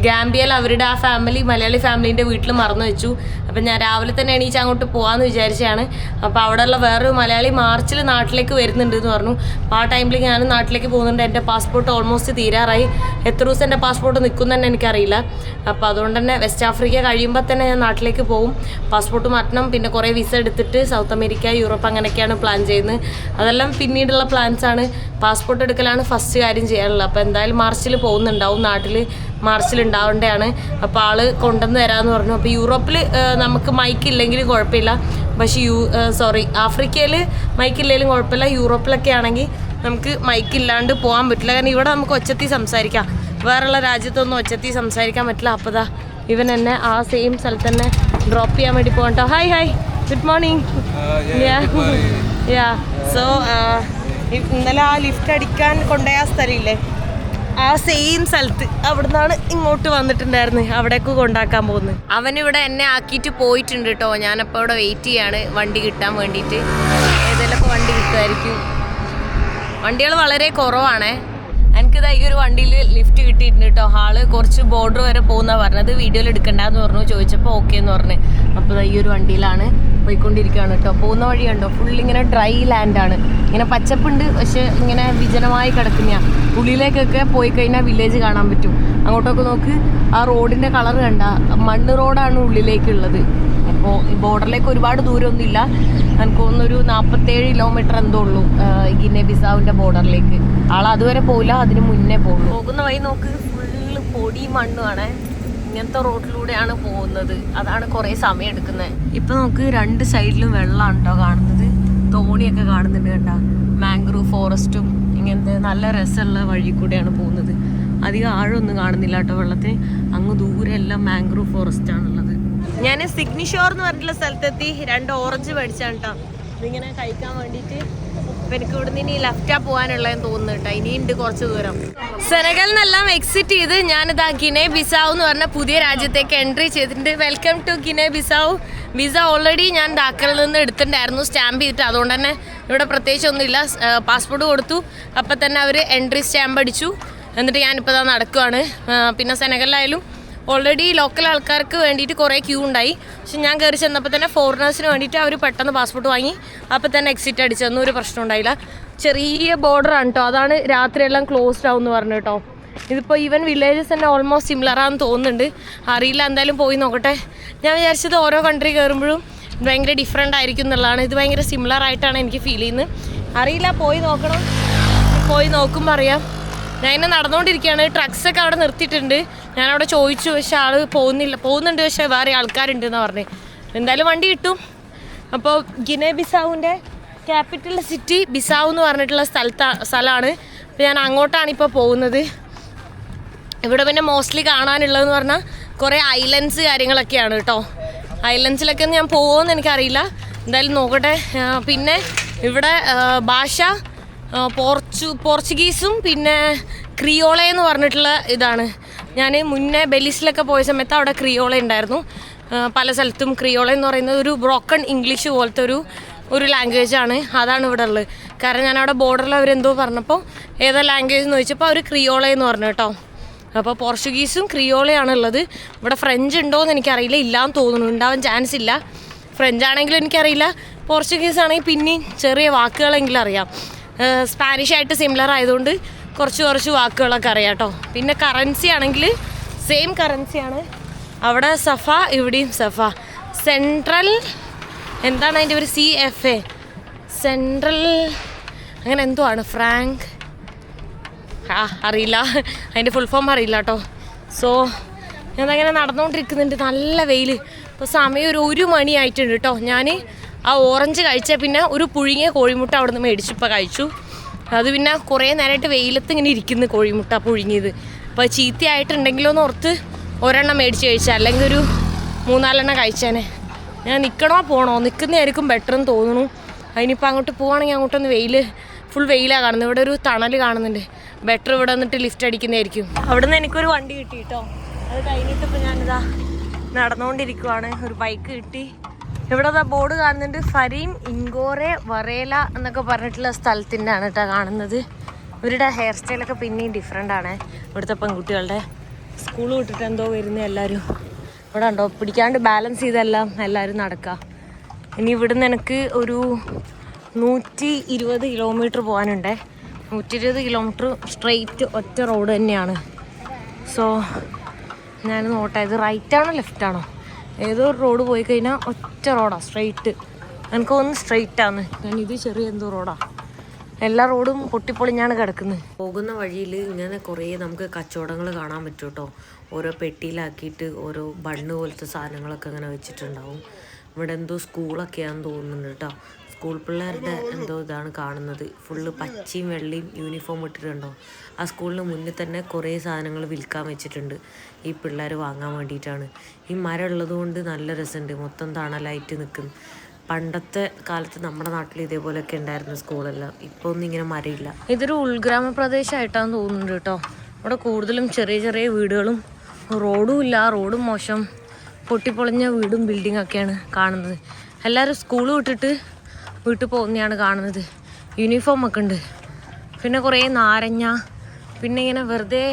ഗാംബിയയിൽ അവരുടെ ആ ഫാമിലി മലയാളി ഫാമിലീൻ്റെ വീട്ടിൽ മറന്നു വെച്ചു. അപ്പം ഞാൻ രാവിലെ തന്നെ എണീച്ച് അങ്ങോട്ട് പോകാമെന്ന് വിചാരിച്ചാണ്. അപ്പോൾ അവിടെയുള്ള വേറൊരു മലയാളി മാർച്ചിൽ നാട്ടിലേക്ക് വരുന്നുണ്ട് എന്ന് പറഞ്ഞു. അപ്പോൾ ആ ടൈമിൽ ഞാൻ നാട്ടിലേക്ക് പോകുന്നുണ്ട്. എൻ്റെ പാസ്പോർട്ട് ഓൾമോസ്റ്റ് തീരാറായി. എത്ര ദിവസം എൻ്റെ പാസ്പോർട്ട് നിൽക്കും തന്നെ എനിക്കറിയില്ല. അപ്പോൾ അതുകൊണ്ട് തന്നെ വെസ്റ്റ് ആഫ്രിക്ക കഴിയുമ്പോൾ തന്നെ ഞാൻ നാട്ടിലേക്ക് പോകും. പാസ്പോർട്ട് മാറ്റണം, പിന്നെ കുറേ വിസ എടുത്തിട്ട് സൗത്ത് അമേരിക്ക, യൂറോപ്പ് അങ്ങനെയൊക്കെയാണ് പ്ലാൻ ചെയ്യുന്നത്. അതെല്ലാം പിന്നീടുള്ള പ്ലാൻസാണ്. പാസ്പോർട്ട് എടുക്കലാണ് ഫസ്റ്റ് കാര്യം ചെയ്യാനുള്ളത്. അപ്പോൾ എന്തായാലും മാർച്ചിൽ പോകുന്നുണ്ടാവും. നാട്ടിൽ മാർച്ചിൽ ഉണ്ടാവേണ്ടതാണ്. അപ്പോൾ ആൾ കൊണ്ടുവന്ന് തരാമെന്ന് പറഞ്ഞു. അപ്പോൾ യൂറോപ്പിൽ നമുക്ക് മൈക്കില്ലെങ്കിലും കുഴപ്പമില്ല. പക്ഷേ ആഫ്രിക്കയിൽ മൈക്കില്ലെങ്കിലും കുഴപ്പമില്ല. യൂറോപ്പിലൊക്കെ ആണെങ്കിൽ നമുക്ക് മൈക്കില്ലാണ്ട് പോകാൻ പറ്റില്ല. കാരണം ഇവിടെ നമുക്ക് ഒച്ചത്തിൽ സംസാരിക്കാം. വേറെയുള്ള രാജ്യത്തൊന്നും ഒച്ചത്തിൽ സംസാരിക്കാൻ പറ്റില്ല. അപ്പോൾ ദാ ഇവൻ എന്നെ ആ സെയിം സ്ഥലത്ത് തന്നെ ഡ്രോപ്പ് ചെയ്യാൻ വേണ്ടി പോകട്ടോ. Hi good morning. സോ ഇന്നലെ ആ ലിഫ്റ്റ് അടിക്കാൻ കൊണ്ടുപോയ സ്ഥലമില്ലേ, ആ സെയിം സ്ഥലത്ത് അവിടെ നിന്നാണ് ഇങ്ങോട്ട് വന്നിട്ടുണ്ടായിരുന്നു. അവിടേക്ക് കൊണ്ടാക്കാൻ പോകുന്നത്. അവനിവിടെ എന്നെ ആക്കിയിട്ട് പോയിട്ടുണ്ട് കേട്ടോ. ഞാനപ്പോൾ ഇവിടെ വെയിറ്റ് ചെയ്യാണ് വണ്ടി കിട്ടാൻ വേണ്ടിയിട്ട്. ഏതെങ്കിലുമൊക്കെ വണ്ടി കിട്ടുമായിരിക്കും. വണ്ടികൾ വളരെ കുറവാണേ. എനിക്കിതാ ഈ ഒരു വണ്ടിയിൽ ലിഫ്റ്റ് കിട്ടിയിട്ടുണ്ട് കേട്ടോ. ആള് കുറച്ച് ബോർഡർ വരെ പോകുന്നതാണ് പറഞ്ഞത്. വീഡിയോയിൽ എടുക്കണ്ടെന്ന് പറഞ്ഞു. ചോദിച്ചപ്പോൾ ഓക്കെ എന്ന് പറഞ്ഞു. അപ്പോൾ ഈ ഒരു വണ്ടിയിലാണ് പോയിക്കൊണ്ടിരിക്കുകയാണ് കേട്ടോ. പോകുന്ന വഴി കണ്ടോ, ഫുള്ളിങ്ങനെ ഡ്രൈ ലാൻഡാണ്. ഇങ്ങനെ പച്ചപ്പുണ്ട്, പക്ഷെ ഇങ്ങനെ വിജനമായി കിടക്കുന്ന. ഉള്ളിലേക്കൊക്കെ പോയി കഴിഞ്ഞാൽ വില്ലേജ് കാണാൻ പറ്റും. അങ്ങോട്ടൊക്കെ നോക്ക്, ആ റോഡിൻ്റെ കളർ കണ്ട, മണ്ണ് റോഡാണ് ഉള്ളിലേക്കുള്ളത്. അപ്പോൾ ഈ ബോർഡറിലേക്ക് ഒരുപാട് ദൂരമൊന്നുമില്ല. എനിക്ക് തോന്നുന്നൊരു 47 കിലോമീറ്റർ എന്തോ ഉള്ളൂ ഗിനെ ബിസാവിൻ്റെ ബോർഡറിലേക്ക്. അതുവരെ പോയില്ല, അതിന് മുന്നേ പോകുള്ളൂ. പോകുന്ന വഴി നോക്ക്, ഫുള്ള് പൊടി മണ്ണുമാണ്. ഇങ്ങനത്തെ റോഡിലൂടെയാണ് പോകുന്നത്. അതാണ് കുറേ സമയം എടുക്കുന്നത്. ഇപ്പം നമുക്ക് 2 സൈഡിലും വെള്ളമാണ് കേട്ടോ കാണുന്നത്. തോണിയൊക്കെ കാണുന്നുണ്ട് കേട്ടോ. മാംഗ്രൂവ് ഫോറസ്റ്റും ഇങ്ങനത്തെ നല്ല രസമുള്ള വഴി കൂടെയാണ് പോകുന്നത്. അധികം ആഴമൊന്നും കാണുന്നില്ല കേട്ടോ വെള്ളത്തിന്. അങ്ങ് ദൂരെ എല്ലാം മാംഗ്രൂവ് ഫോറസ്റ്റ് ആണുള്ളത്. ഞാൻ സിഗ്നിഷോർ എന്ന് പറഞ്ഞിട്ടുള്ള സ്ഥലത്തെത്തി. 2 ഓറഞ്ച് മേടിച്ചാണ് കേട്ടോ. ഇതിങ്ങനെ കഴിക്കാൻ വേണ്ടിയിട്ട്. അപ്പം എനിക്ക് ഇവിടുന്ന് ഇനി ലെഫ്റ്റാ പോകാനുള്ളതെന്ന് തോന്നുന്നു കേട്ടോ. ഇനിയുണ്ട് കുറച്ച് ദൂരം. സെനഗലിൽ നിന്നെല്ലാം എക്സിറ്റ് ചെയ്ത് ഞാനിതാ ഗിനെ ബിസാവ് എന്ന് പറഞ്ഞ പുതിയ രാജ്യത്തേക്ക് എൻട്രി ചെയ്തിട്ടുണ്ട്. Welcome to Guinea Bissau. Visa already ഞാൻ ഡാക്കറിൽ നിന്ന് എടുത്തിട്ടുണ്ടായിരുന്നു, സ്റ്റാമ്പ് ചെയ്തിട്ട്. അതുകൊണ്ട് തന്നെ ഇവിടെ പ്രത്യേകിച്ചൊന്നുമില്ല. പാസ്പോർട്ട് കൊടുത്തു, അപ്പം തന്നെ അവർ എൻട്രി സ്റ്റാമ്പ് അടിച്ചു. എന്നിട്ട് ഞാനിപ്പോൾ ഇതാ നടക്കുകയാണ്. പിന്നെ സെനഗലിലായാലും ഓൾറെഡി ലോക്കൽ ആൾക്കാർക്ക് വേണ്ടിയിട്ട് കുറേ ക്യൂ ഉണ്ടായി. പക്ഷെ ഞാൻ കയറി ചെന്നപ്പോൾ തന്നെ ഫോറിനേഴ്സിന് വേണ്ടിയിട്ട് അവർ പെട്ടെന്ന് പാസ്പോർട്ട് വാങ്ങി അപ്പോൾ തന്നെ എക്സിറ്റ് അടിച്ചൊന്നും ഒരു പ്രശ്നം ഉണ്ടായില്ല. ചെറിയ ബോർഡറാണ് കേട്ടോ. അതാണ് രാത്രിയെല്ലാം ക്ലോസ്ഡ് ആവും എന്ന് പറഞ്ഞു കേട്ടോ. ഇതിപ്പോൾ ഈവൻ വില്ലേജസ് തന്നെ ഓൾമോസ്റ്റ് സിമിലറാണെന്ന് തോന്നുന്നുണ്ട്. അറിയില്ല, എന്തായാലും പോയി നോക്കട്ടെ. ഞാൻ വിചാരിച്ചത് ഓരോ കൺട്രി കയറുമ്പോഴും ഭയങ്കര ഡിഫറെൻ്റ് ആയിരിക്കും എന്നുള്ളതാണ്. ഇത് ഭയങ്കര സിമിലർ ആയിട്ടാണ് എനിക്ക് ഫീൽ ചെയ്യുന്നത്. അറിയില്ല, പോയി നോക്കണം. പോയി നോക്കുമ്പോൾ അറിയാം. ഞാൻ ഇങ്ങനെ നടന്നുകൊണ്ടിരിക്കുകയാണ്. ട്രക്സൊക്കെ അവിടെ നിർത്തിയിട്ടുണ്ട്. ഞാനവിടെ ചോദിച്ചു, പക്ഷേ ആൾ പോകുന്നുണ്ട്, പക്ഷേ വേറെ ആൾക്കാരുണ്ട് എന്നാണ് പറഞ്ഞത്. എന്തായാലും വണ്ടി കിട്ടും. അപ്പോൾ ഗിനെ ബിസാവിൻ്റെ ക്യാപിറ്റൽ സിറ്റി ബിസാവ് എന്ന് പറഞ്ഞിട്ടുള്ള സ്ഥലമാണ്. അപ്പോൾ ഞാൻ അങ്ങോട്ടാണ് ഇപ്പോൾ പോകുന്നത്. ഇവിടെ പിന്നെ മോസ്റ്റ്ലി കാണാനുള്ളതെന്ന് പറഞ്ഞാൽ കുറേ ഐലൻഡ്സ് കാര്യങ്ങളൊക്കെയാണ് കേട്ടോ. ഐലൻഡ്സിലൊക്കെ ഞാൻ പോകുമെന്ന് എനിക്കറിയില്ല, എന്തായാലും നോക്കട്ടെ. പിന്നെ ഇവിടെ ഭാഷ പോർച്ചുഗീസും പിന്നെ ക്രിയോള എന്ന് പറഞ്ഞിട്ടുള്ള ഇതാണ്. ഞാൻ മുന്നേ ബെലീസിലൊക്കെ പോയ സമയത്ത് അവിടെ ക്രിയോള ഉണ്ടായിരുന്നു. പല സ്ഥലത്തും ക്രിയോള എന്ന് പറയുന്നത് ഒരു ബ്രോക്കൺ ഇംഗ്ലീഷ് പോലത്തെ ഒരു ലാംഗ്വേജാണ്. അതാണ് ഇവിടെ ഉള്ളത്. കാരണം ഞാനവിടെ ബോർഡറിൽ അവരെന്തോ പറഞ്ഞപ്പോൾ ഏതാ ലാംഗ്വേജ് എന്ന് ചോദിച്ചപ്പോൾ അവർ ക്രിയോള എന്ന് പറഞ്ഞു കേട്ടോ. അപ്പോൾ പോർച്ചുഗീസും ക്രിയോളയാണ് ഉള്ളത്. ഇവിടെ ഫ്രഞ്ച് ഉണ്ടോ എന്ന് എനിക്കറിയില്ല, ഇല്ലാന്ന് തോന്നുന്നു, ഉണ്ടാവാൻ ചാൻസ് ഇല്ല. ഫ്രഞ്ച് ആണെങ്കിലും എനിക്കറിയില്ല, പോർച്ചുഗീസ് ആണെങ്കിൽ പിന്നെയും ചെറിയ വാക്കുകളെങ്കിലും അറിയാം. സ്പാനിഷ് ആയിട്ട് സിമിലർ ആയതുകൊണ്ട് കുറച്ച് വാക്കുകളൊക്കെ അറിയാം കേട്ടോ. പിന്നെ കറൻസി ആണെങ്കിൽ സെയിം കറൻസിയാണ്. അവിടെ സഫ, ഇവിടെയും സഫ. സെൻട്രൽ എന്താണ് അതിൻ്റെ ഒരു CFA സെൻട്രൽ അങ്ങനെ എന്തോ ആണ്. ഫ്രാങ്ക് അറിയില്ല, അതിൻ്റെ ഫുൾ ഫോം അറിയില്ല കേട്ടോ. സോ ഞാനങ്ങനെ നടന്നുകൊണ്ടിരിക്കുന്നുണ്ട്. നല്ല വെയിൽ. ഇപ്പോൾ സമയം ഒരു 1 മണി ആയിട്ടുണ്ട് കേട്ടോ. ഞാൻ ആ ഓറഞ്ച് കഴിച്ചാൽ പിന്നെ ഒരു പുഴുങ്ങിയ കോഴിമുട്ട അവിടെ നിന്ന് മേടിച്ചിപ്പോൾ കഴിച്ചു. അത് പിന്നെ കുറേ നേരമായിട്ട് വെയിലത്ത് ഇങ്ങനെ ഇരിക്കുന്നു കോഴിമുട്ട പുഴുങ്ങിയത്. അപ്പോൾ ചീത്തയായിട്ടുണ്ടെങ്കിലോ എന്ന് ഓർത്ത് ഒരെണ്ണം മേടിച്ച് കഴിച്ചാൽ, അല്ലെങ്കിൽ ഒരു 3-4 എണ്ണം കഴിച്ചേനെ. ഞാൻ നിൽക്കണോ പോകണോ, നിൽക്കുന്നതായിരിക്കും ബെറ്റർ എന്ന് തോന്നുന്നു. അതിനിപ്പോൾ അങ്ങോട്ട് പോവുകയാണെങ്കിൽ അങ്ങോട്ടൊന്ന് ഫുൾ വെയിലാണ് കാണുന്നത്. ഇവിടെ ഒരു തണൽ കാണുന്നുണ്ട്. ബെറ്റർ ഇവിടെ വന്നിട്ട് ലിഫ്റ്റ് അടിക്കുന്നതായിരിക്കും. അവിടെ നിന്ന് എനിക്കൊരു വണ്ടി കിട്ടി കേട്ടോ. അത് കഴിഞ്ഞിട്ടിപ്പോൾ ഞാനിതാ നടന്നുകൊണ്ടിരിക്കുവാണ്. ഒരു ബൈക്ക് കിട്ടി. ഇവിടെ ബോർഡ് കാണുന്നുണ്ട്, ഫരീം ഇൻഗോറെ വറേല എന്നൊക്കെ പറഞ്ഞിട്ടുള്ള സ്ഥലത്തിൻ്റെ ആണ് കേട്ടോ കാണുന്നത്. ഇവരുടെ ഹെയർ സ്റ്റൈലൊക്കെ പിന്നെയും ഡിഫറെൻ്റ് ആണ്. ഇവിടുത്തെ പെൺകുട്ടികളുടെ സ്കൂൾ വിട്ടിട്ട് എന്തോ വരുന്ന എല്ലാവരും ഇവിടെ ഉണ്ടോ, പിടിക്കാണ്ട് ബാലൻസ് ചെയ്തെല്ലാം എല്ലാവരും നടക്കുക. ഇനി ഇവിടുന്ന് എനിക്ക് ഒരു 120 കിലോമീറ്റർ പോകാനുണ്ട്. 120 കിലോമീറ്റർ സ്ട്രെയിറ്റ് ഒറ്റ റോഡ് തന്നെയാണ്. സോ ഞാൻ നോട്ടെ, ഇത് റൈറ്റാണോ ലെഫ്റ്റാണോ, ഏതോ ഒരു റോഡ് പോയി കഴിഞ്ഞാൽ ഒറ്റ റോഡാണ് സ്ട്രെയിറ്റ്. എനിക്ക് തോന്നുന്നു സ്ട്രെയിറ്റാണ്, കാരണം ഇത് ചെറിയ എന്തോ റോഡാണ്. എല്ലാ റോഡും പൊട്ടിപ്പൊളിഞ്ഞാണ് കിടക്കുന്നത്. പോകുന്ന വഴിയിൽ ഇങ്ങനെ കുറേ നമുക്ക് കച്ചവടങ്ങൾ കാണാൻ പറ്റും കേട്ടോ. ഓരോ പെട്ടിയിലാക്കിയിട്ട് ഓരോ ബണ്ണ് പോലത്തെ സാധനങ്ങളൊക്കെ അങ്ങനെ വെച്ചിട്ടുണ്ടാവും. ഇവിടെ എന്തോ സ്കൂളൊക്കെയാണെന്ന് തോന്നുന്നുണ്ട് കേട്ടോ. സ്കൂൾ പിള്ളേരുടെ എന്തോ ഇതാണ് കാണുന്നത്. ഫുള്ള് പച്ചയും വെള്ളയും യൂണിഫോം ഇട്ടിട്ടുണ്ടോ. ആ സ്കൂളിന് മുന്നിൽ തന്നെ കുറേ സാധനങ്ങൾ വിൽക്കാൻ വെച്ചിട്ടുണ്ട്. ഈ പിള്ളേർ വാങ്ങാൻ വേണ്ടിയിട്ടാണ്. ഈ മരം ഉള്ളത് കൊണ്ട് നല്ല രസമുണ്ട്, മൊത്തം തണലായിട്ട് നിൽക്കും. പണ്ടത്തെ കാലത്ത് നമ്മുടെ നാട്ടിൽ ഇതേപോലെയൊക്കെ ഉണ്ടായിരുന്നു സ്കൂളെല്ലാം. ഇപ്പോൾ ഒന്നും ഇങ്ങനെ മരമില്ല. ഇതൊരു ഉൾഗ്രാമ പ്രദേശമായിട്ടാണ് തോന്നുന്നുണ്ട് കേട്ടോ. ഇവിടെ കൂടുതലും ചെറിയ ചെറിയ വീടുകളും റോഡും ഇല്ല, റോഡും മോശം, പൊട്ടിപ്പൊളിഞ്ഞ വീടും ബിൽഡിങ്ങൊക്കെയാണ് കാണുന്നത്. എല്ലാവരും സ്കൂൾ വിട്ടിട്ട് വീട്ടിൽ പോകുന്നതാണ് കാണുന്നത്. യൂണിഫോം ഒക്കെ ഉണ്ട്. പിന്നെ കുറേ നാരങ്ങ, പിന്നെ ഇങ്ങനെ വെറുതെ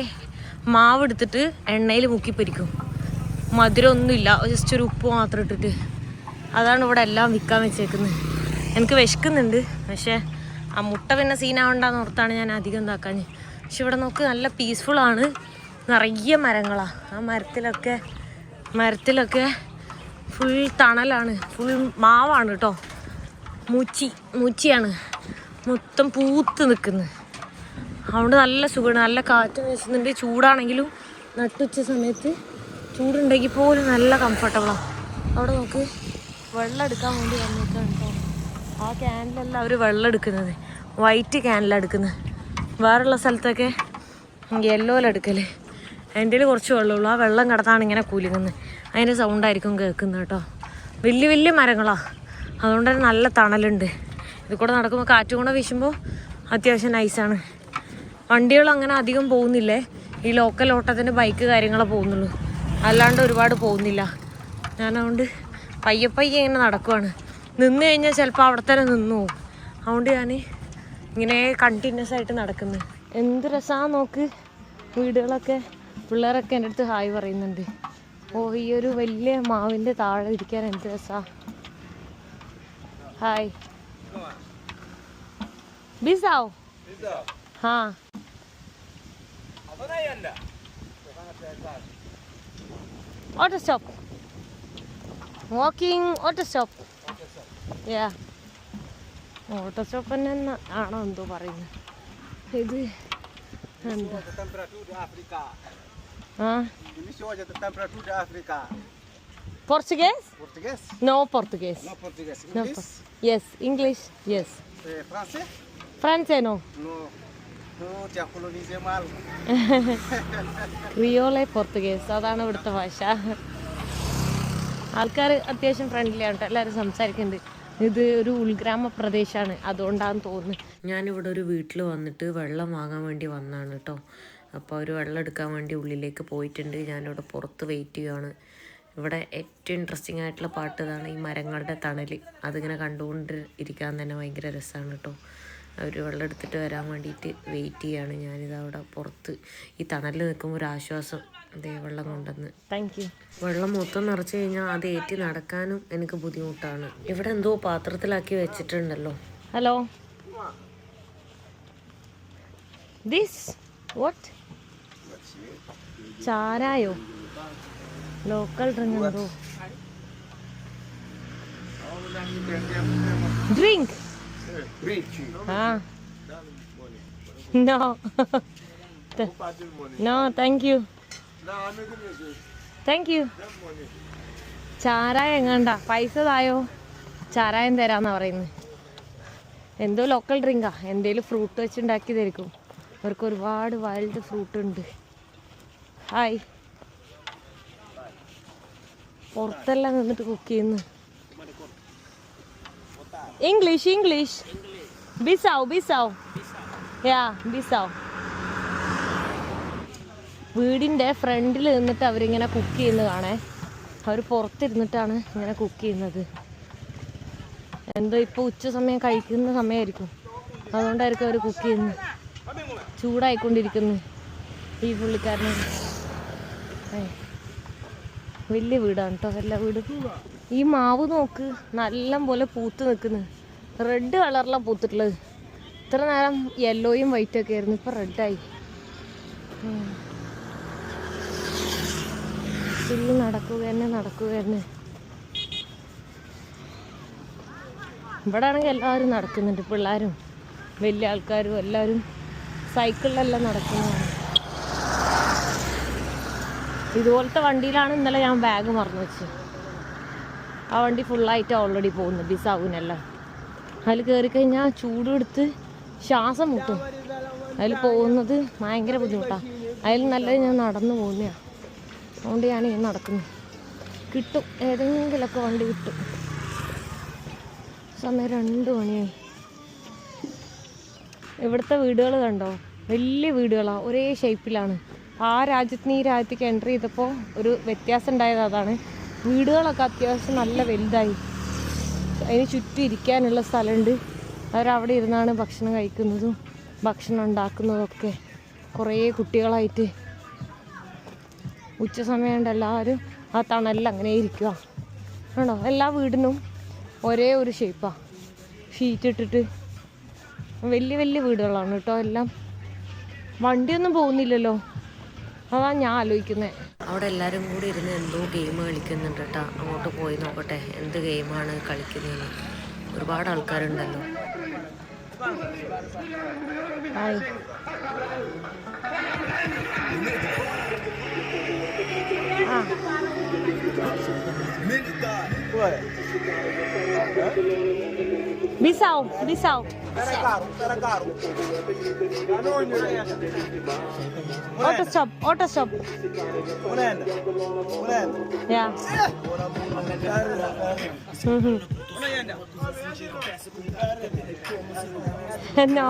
മാവ് എടുത്തിട്ട് എണ്ണയിൽ മുക്കിപ്പൊരിക്കും. മധുരമൊന്നുമില്ല, ജസ്റ്റ് ഒരു ഉപ്പ് മാത്രം ഇട്ടിട്ട്. അതാണ് ഇവിടെ എല്ലാം വിൽക്കാൻ വെച്ചേക്കുന്നത്. എനിക്ക് വിശക്കുന്നുണ്ട്, പക്ഷേ ആ മുട്ട പിന്നെ സീനാവണ്ടെന്ന് ഓർത്താണ് ഞാൻ അധികം ഇതാക്കാൻ. പക്ഷെ ഇവിടെ നോക്ക്, നല്ല പീസ്ഫുള്ളാണ്. നിറയെ മരങ്ങളാണ്. ആ മരത്തിലൊക്കെ ഫുൾ തണലാണ്, ഫുൾ മാവാണ് കേട്ടോ. മൂച്ചിയാണ് മൊത്തം പൂത്ത് നിൽക്കുന്നത്. അതുകൊണ്ട് നല്ല സുഖമാണ്, നല്ല കാറ്റ് വീശുന്നുണ്ട്. ചൂടാണെങ്കിലും നട്ടുച്ച സമയത്ത് ചൂടുണ്ടെങ്കിൽ പോലും നല്ല കംഫർട്ടബിളാണ്. അവിടെ നോക്ക്, വെള്ളം എടുക്കാൻ വേണ്ടി വന്നിട്ടാണ് കേട്ടോ. ആ ക്യാനിലല്ല അവർ വെള്ളം എടുക്കുന്നത്, വൈറ്റ് ക്യാനിലാണ് എടുക്കുന്നത്. വേറെയുള്ള സ്ഥലത്തൊക്കെ യെല്ലോയിലെടുക്കല്. എൻ്റെ കുറച്ച് വെള്ളമുള്ളൂ. ആ വെള്ളം കിടന്നാണ് ഇങ്ങനെ കുലുങ്ങുന്നത്. അതിൻ്റെ സൗണ്ടായിരിക്കും കേൾക്കുന്നത് കേട്ടോ. വലിയ മരങ്ങളാണ്, അതുകൊണ്ട് തന്നെ നല്ല തണലുണ്ട്. ഇത് കൂടെ നടക്കുമ്പോൾ കാറ്റും കൂടെ വീശുമ്പോൾ അത്യാവശ്യം നൈസാണ്. വണ്ടികൾ അങ്ങനെ അധികം പോകുന്നില്ലേ. ഈ ലോക്കൽ ഓട്ടത്തിന് ബൈക്ക് കാര്യങ്ങളെ പോകുന്നുള്ളൂ, അല്ലാണ്ട് ഒരുപാട് പോകുന്നില്ല. ഞാനതുകൊണ്ട് പയ്യെ ഇങ്ങനെ നടക്കുവാണ്. നിന്ന് കഴിഞ്ഞാൽ ചിലപ്പോൾ അവിടെ തന്നെ നിന്നു പോകും. അതുകൊണ്ട് ഞാൻ ഇങ്ങനെ കണ്ടിന്യൂസ് ആയിട്ട് നടക്കുന്നത്. എന്ത് രസമാണ് നോക്ക്, വീടുകളൊക്കെ. പിള്ളേരൊക്കെ എൻ്റെ അടുത്ത് ഹായ് പറയുന്നുണ്ട്. ഓ, ഈ ഒരു വലിയ മാവിൻ്റെ താഴെ ഇരിക്കാൻ എന്ത് രസമാണ്. ഹായ് ബിസാവ്. हाँ Auto stop. Walking auto stop. Yeah. Auto stop തന്നെ ആണോ എന്തോ പറയുന്നത്. ഇത് എന്താ? Portuguese? Português? No Portuguese. No português. No, English? yes, English. Yes. Francês? Francês no. No. No, te colonizei mal. ക്രിയോളെ Portuguese അതാണ് ഇവിടുത്തെ ഭാഷ. ആൾക്കാർ അത്യാവശ്യം ഫ്രണ്ട്ലി ആണ്, എല്ലാവരും സംസാരിക്കുന്നുണ്ട്. ഇത് ഒരു ഉൾഗ്രാമ പ്രദേശമാണ്, അതുകൊണ്ടാണെന്ന് തോന്നുന്നു. ഞാനിവിടെ ഒരു വീട്ടിൽ വന്നിട്ട് വെള്ളം വാങ്ങാൻ വേണ്ടി വന്നതാണ് കേട്ടോ. അപ്പോൾ ഒരു വെള്ളം എടുക്കാൻ വേണ്ടി ഉള്ളിലേക്ക് പോയിട്ടുണ്ട്. ഞാനിവിടെ പുറത്ത് വെയിറ്റ് ചെയ്യുകയാണ്. ഇവിടെ ഏറ്റവും ഇൻട്രസ്റ്റിംഗ് ആയിട്ടുള്ള പാട്ട് ഇതാണ്, ഈ മരങ്ങളുടെ തണൽ. അതിങ്ങനെ കണ്ടുകൊണ്ട് ഇരിക്കാൻ തന്നെ ഭയങ്കര രസമാണ് കേട്ടോ. അവർ വെള്ളം എടുത്തിട്ട് വരാൻ വേണ്ടിയിട്ട് വെയിറ്റ് ചെയ്യാണ്. ഞാനിതവിടെ പുറത്ത് ഈ തണലിൽ നിൽക്കുമ്പോൾ ഒരു ആശ്വാസം, അതേ വെള്ളം കൊണ്ടുവന്ന്. Thank you. വെള്ളം മൊത്തം നിറച്ച് കഴിഞ്ഞാൽ അത് ഏറ്റി നടക്കാനും എനിക്ക് ബുദ്ധിമുട്ടാണ്. ഇവിടെ എന്തോ പാത്രത്തിലാക്കി വെച്ചിട്ടുണ്ടല്ലോ. Hello, this what? ചാരായോ? ലോക്കൽ ഡ്രിങ്ക് എന്തോ. Drink? Ah. No. No, thank you. Thank you. ചാരായം എങ്ങാണ്ട, പൈസ തായോ, ചാരായം തരാന്നാ പറയുന്നത്. എന്തോ ലോക്കൽ ഡ്രിങ്കാ, എന്തേലും ഫ്രൂട്ട് വെച്ചുണ്ടാക്കിയതായിരിക്കും. അവർക്ക് ഒരുപാട് വൈൽഡ് ഫ്രൂട്ട് ഉണ്ട്. ഹായ്. പുറത്തെല്ലാം നിന്നിട്ട് കുക്ക് ചെയ്യുന്നു. English, English. Bissau, Bissau. Yeah, Bissau. വീടിൻ്റെ ഫ്രണ്ടിൽ നിന്നിട്ട് അവരിങ്ങനെ കുക്ക് ചെയ്യുന്നത് കാണേ. അവർ പുറത്തിരുന്നിട്ടാണ് ഇങ്ങനെ കുക്ക് ചെയ്യുന്നത്. എന്തോ ഇപ്പോൾ ഉച്ച സമയം കഴിക്കുന്ന സമയമായിരിക്കും, അതുകൊണ്ടായിരിക്കും അവർ കുക്ക് ചെയ്യുന്നത്. ചൂടായിക്കൊണ്ടിരിക്കുന്നു ഈ പുള്ളിക്കാരന്. വലിയ വീടാണ് കേട്ടോ, എല്ലാ വീടും. ഈ മാവ് നോക്ക്, നല്ല പോലെ പൂത്ത് നിൽക്കുന്നു. റെഡ് കളറിലാണ് പൂത്തിട്ടുള്ളത്. ഇത്ര നേരം യെല്ലോയും വൈറ്റും ഒക്കെ ആയിരുന്നു, ഇപ്പം റെഡായി. പുല്ല് നടക്കുക തന്നെ. ഇവിടെ ആണെങ്കിൽ എല്ലാവരും നടക്കുന്നുണ്ട്, പിള്ളേരും വലിയ ആൾക്കാരും എല്ലാവരും സൈക്കിളിലെല്ലാം നടക്കുന്നതാണ്. ഇതുപോലത്തെ വണ്ടിയിലാണ് ഇന്നലെ ഞാൻ ബാഗ് മറന്നു വെച്ചത്. ആ വണ്ടി ഫുള്ളായിട്ട് ഓൾറെഡി പോകുന്നു ബിസാവുനെല്ലാം. അതിൽ കയറിക്കഴിഞ്ഞാൽ ചൂടെടുത്ത് ശ്വാസം മുട്ടും. അതിൽ പോകുന്നത് ഭയങ്കര ബുദ്ധിമുട്ടാണ്. അതിൽ നല്ലത് ഞാൻ നടന്നു പോകുന്നതാണ്, അതുകൊണ്ട് ഞാൻ ഈ നടക്കുന്നത്. കിട്ടും, ഏതെങ്കിലുമൊക്കെ വണ്ടി കിട്ടും. സമയം 2 മണിയായി. ഇവിടുത്തെ വീടുകൾ കണ്ടോ, വലിയ വീടുകളാണ്, ഒരേ ഷേപ്പിലാണ്. ആ രാജ്യത്ത് നിന്ന് ഈ രാജ്യത്തേക്ക് എൻട്രി ചെയ്തപ്പോൾ ഒരു വ്യത്യാസം ഉണ്ടായത് അതാണ്. വീടുകളൊക്കെ അത്യാവശ്യം നല്ല വലുതായി, അതിന് ചുറ്റും ഇരിക്കാനുള്ള സ്ഥലമുണ്ട്. അവരവിടെ ഇരുന്നാണ് ഭക്ഷണം കഴിക്കുന്നതും ഭക്ഷണം ഉണ്ടാക്കുന്നതൊക്കെ. കുറേ കുട്ടികളായിട്ട് ഉച്ച സമയമുണ്ട്, എല്ലാവരും ആ തണലിൽ അങ്ങനെ ഇരിക്കുക. ആണോ, എല്ലാ വീടിനും ഒരേ ഒരു ഷേപ്പാണ്, ഷീറ്റ് ഇട്ടിട്ട്. വലിയ വലിയ വീടുകളാണ് കേട്ടോ എല്ലാം. വണ്ടിയൊന്നും പോകുന്നില്ലല്ലോ, അതാണ് ഞാൻ ആലോചിക്കുന്നത്. അവിടെ എല്ലാവരും കൂടി ഇരുന്ന് എന്തോ ഗെയിം കളിക്കുന്നുണ്ട് കേട്ടോ. അങ്ങോട്ട് പോയി നോക്കട്ടെ എന്ത് ഗെയിമാണ് കളിക്കുന്നതെന്ന്. ഒരുപാട് ആൾക്കാരുണ്ടല്ലോ. Hi. Bissau, Bissau. Era caro. Auto stop. Morena. Yeah. എന്നോ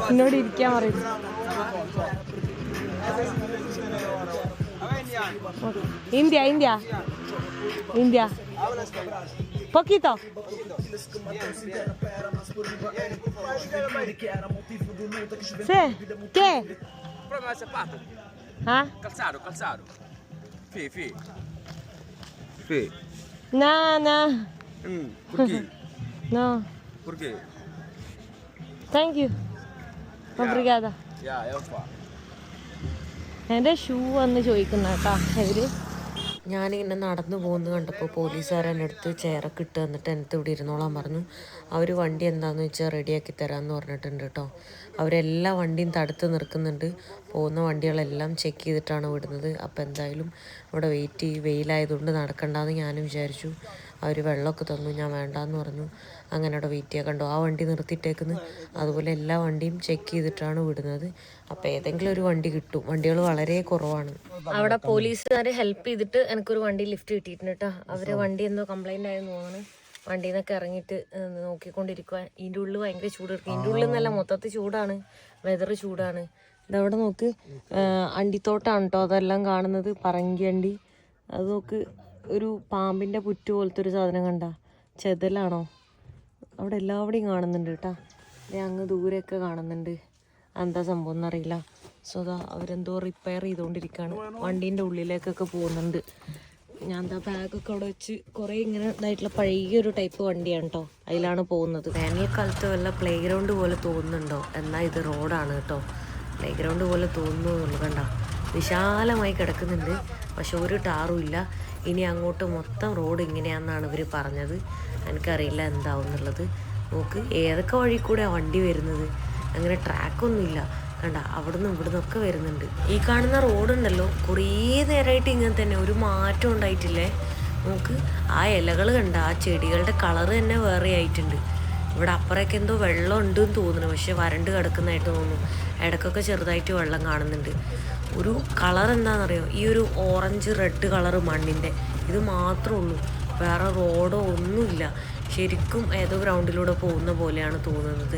എന്നോട് ഇരിക്കാൻ പറയും. India. Poquito. Sì, che? Prova il sapato. Ah? Calzado. Fi. No. Por quê? No. Por quê? Thank you. Obrigada. Eu faço. എൻ്റെ ഷൂ വന്ന് ചോദിക്കുന്ന കേട്ടാ ഇവര്. ഞാനിങ്ങനെ നടന്നു പോകുന്നത് കണ്ടപ്പോൾ പോലീസുകാരെന്നെ അടുത്ത് ചെയറൊക്കെ ഇട്ട് തന്നിട്ട് എനിക്ക് ഇവിടെ ഇരുന്നോളാൻ പറഞ്ഞു. അവർ വണ്ടി എന്താണെന്ന് വെച്ചാൽ റെഡിയാക്കി തരാമെന്ന് പറഞ്ഞിട്ടുണ്ട് കേട്ടോ. അവരെല്ലാ വണ്ടിയും തടുത്ത് നിർക്കുന്നുണ്ട്. പോകുന്ന വണ്ടികളെല്ലാം ചെക്ക് ചെയ്തിട്ടാണ് വിടുന്നത്. അപ്പോൾ എന്തായാലും ഇവിടെ വെയിലായതുകൊണ്ട് നടക്കണ്ടെന്ന് ഞാനും വിചാരിച്ചു. അവർ വെള്ളമൊക്കെ തന്നു, ഞാൻ വേണ്ടാന്ന് പറഞ്ഞു. അങ്ങനെ അവിടെ വെയിറ്റ് ചെയ്യാൻ കണ്ടോ, ആ വണ്ടി നിർത്തിയിട്ടേക്കുന്നു. അതുപോലെ എല്ലാ വണ്ടിയും ചെക്ക് ചെയ്തിട്ടാണ് വിടുന്നത്. അപ്പോൾ ഏതെങ്കിലും ഒരു വണ്ടി കിട്ടും. വണ്ടികൾ വളരെ കുറവാണ്. അവിടെ പോലീസുകാരെ ഹെൽപ്പ് ചെയ്തിട്ട് എനിക്കൊരു വണ്ടി ലിഫ്റ്റ് കിട്ടിയിട്ടുണ്ട് കേട്ടോ. അവരെ വണ്ടി എന്തോ കംപ്ലൈൻ്റ് ആയെന്ന് തോന്നുന്നു. വണ്ടിയിൽ നിന്നൊക്കെ ഇറങ്ങിയിട്ട് നോക്കിക്കൊണ്ടിരിക്കുക. ഇതിൻ്റെ ഉള്ളിൽ ഭയങ്കര ചൂട് എടുക്കും. ഇതിൻ്റെ ഉള്ളിൽ നിന്നല്ല, മൊത്തത്തിൽ ചൂടാണ്, വെതർ ചൂടാണ്. ഇതവിടെ നോക്ക്, അണ്ടിത്തോട്ടാണ് കേട്ടോ അതെല്ലാം കാണുന്നത്. പറങ്കി അണ്ടി. അത് നോക്ക്, ഒരു പാമ്പിൻ്റെ പുറ്റ് പോലത്തെ ഒരു സാധനം കണ്ട, ചെതലാണോ? അവിടെ എല്ലാവിടെയും കാണുന്നുണ്ട് കേട്ടോ. അങ്ങ് ദൂരെയൊക്കെ കാണുന്നുണ്ട്. എന്താ സംഭവം എന്നറിയില്ല. സോ അതാ അവരെന്തോ റിപ്പയർ ചെയ്തുകൊണ്ടിരിക്കുകയാണ്. വണ്ടീൻ്റെ ഉള്ളിലേക്കൊക്കെ പോകുന്നുണ്ട്. ഞാൻ എന്താ ബാഗൊക്കെ അവിടെ വെച്ച് കുറേ ഇങ്ങനെ ഇതായിട്ടുള്ള പഴയൊരു ടൈപ്പ് വണ്ടിയാണ് കേട്ടോ, അതിലാണ് പോകുന്നത്. വേനൽക്കാലത്ത് വല്ല പ്ലേ ഗ്രൗണ്ട് പോലെ തോന്നുന്നുണ്ടോ? എന്നാൽ ഇത് റോഡാണ് കേട്ടോ. പ്ലേ ഗ്രൗണ്ട് പോലെ തോന്നുന്നു. കണ്ട, വിശാലമായി കിടക്കുന്നുണ്ട്, പക്ഷെ ഒരു ടാറും ഇല്ല. ഇനി അങ്ങോട്ട് മൊത്തം റോഡ് ഇങ്ങനെയാണെന്നാണ് ഇവർ പറഞ്ഞത്. എനിക്കറിയില്ല എന്താവും എന്നുള്ളത്. നോക്ക്, ഏതൊക്കെ വഴി കൂടെയാണ് വണ്ടി വരുന്നത്. അങ്ങനെ ട്രാക്കൊന്നുമില്ല. കണ്ട, അവിടുന്ന് ഇവിടുന്നൊക്കെ വരുന്നുണ്ട്. ഈ കാണുന്ന റോഡുണ്ടല്ലോ, കുറേ നേരമായിട്ട് ഇങ്ങനെ തന്നെ, ഒരു മാറ്റം ഉണ്ടായിട്ടില്ലേ. നോക്ക്, ആ ഇലകൾ കണ്ട, ആ ചെടികളുടെ കളറ് തന്നെ വേറെ ആയിട്ടുണ്ട്. ഇവിടെ അപ്പുറമൊക്കെ എന്തോ വെള്ളം ഉണ്ടെന്ന് തോന്നുന്നു, പക്ഷെ വരണ്ട് കിടക്കുന്നതായിട്ട് തോന്നുന്നു. ഇടയ്ക്കൊക്കെ ചെറുതായിട്ട് വെള്ളം കാണുന്നുണ്ട്. ഒരു കളർ എന്താണെന്നറിയോ, ഈ ഒരു ഓറഞ്ച് റെഡ് കളറ് മണ്ണിൻ്റെ, ഇത് മാത്രമേ ഉള്ളൂ. വേറെ റോഡോ ഒന്നുമില്ല. ശരിക്കും ഏതോ ഗ്രൗണ്ടിലൂടെ പോകുന്ന പോലെയാണ് തോന്നുന്നത്.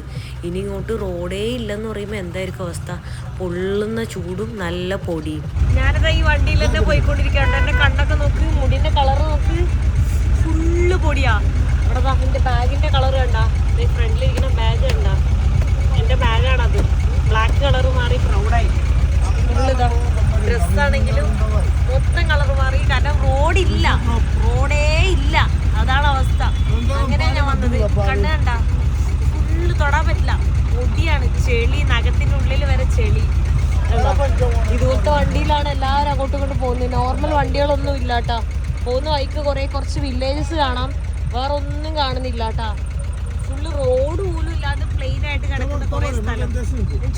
ഇനി ഇങ്ങോട്ട് റോഡേ ഇല്ലെന്ന് പറയുമ്പോൾ എന്തായിരിക്കും അവസ്ഥ? പൊള്ളുന്ന ചൂടും നല്ല പൊടിയും. ഞാനിതാ ഈ വണ്ടിയിൽ തന്നെ പോയിക്കൊണ്ടിരിക്കുകയാണ്. എൻ്റെ കണ്ണൊക്കെ നോക്ക്, മുടിൻ്റെ കളറ് നോക്ക്, ഫുള്ള് പൊടിയാ. അവിടെ എൻ്റെ ബാഗിൻ്റെ കളർ കണ്ട, ഫ്രണ്ടിലിരിക്കുന്ന ബാഗ് കണ്ട, എൻ്റെ ബാഗാണത്. ബ്ലാക്ക് കളറ് മാറി പ്രൗഡായി. ഫുള്ളിതാ ഡ്രസ്സാണെങ്കിലും മൊത്തം കളർ മാറി. കാരണം റോഡേ ഇല്ല, അതാണ് അവസ്ഥ. അങ്ങനെയാണ് ഞാൻ വന്നത്. കണ്ണ് കണ്ട, ഫുള്ള് തൊടാൻ പറ്റില്ല, പൊടിയാണ്, ചെളി, നഖത്തിൻ്റെ ഉള്ളിൽ വരെ ചെളി. ഇതുപോലത്തെ വണ്ടിയിലാണ് എല്ലാവരും അങ്ങോട്ടും ഇങ്ങോട്ടും പോകുന്നത്. നോർമൽ വണ്ടികളൊന്നും ഇല്ല കേട്ടോ. പോകുന്ന വഴിക്ക് കുറച്ച് വില്ലേജസ് കാണാം, വേറെ ഒന്നും കാണുന്നില്ല കേട്ടാ. ഫുള്ള് റോഡ് പോലും ഇല്ലാതെ പ്ലെയിൻ ആയിട്ട് കിടക്കുന്ന കുറേ സ്ഥലം.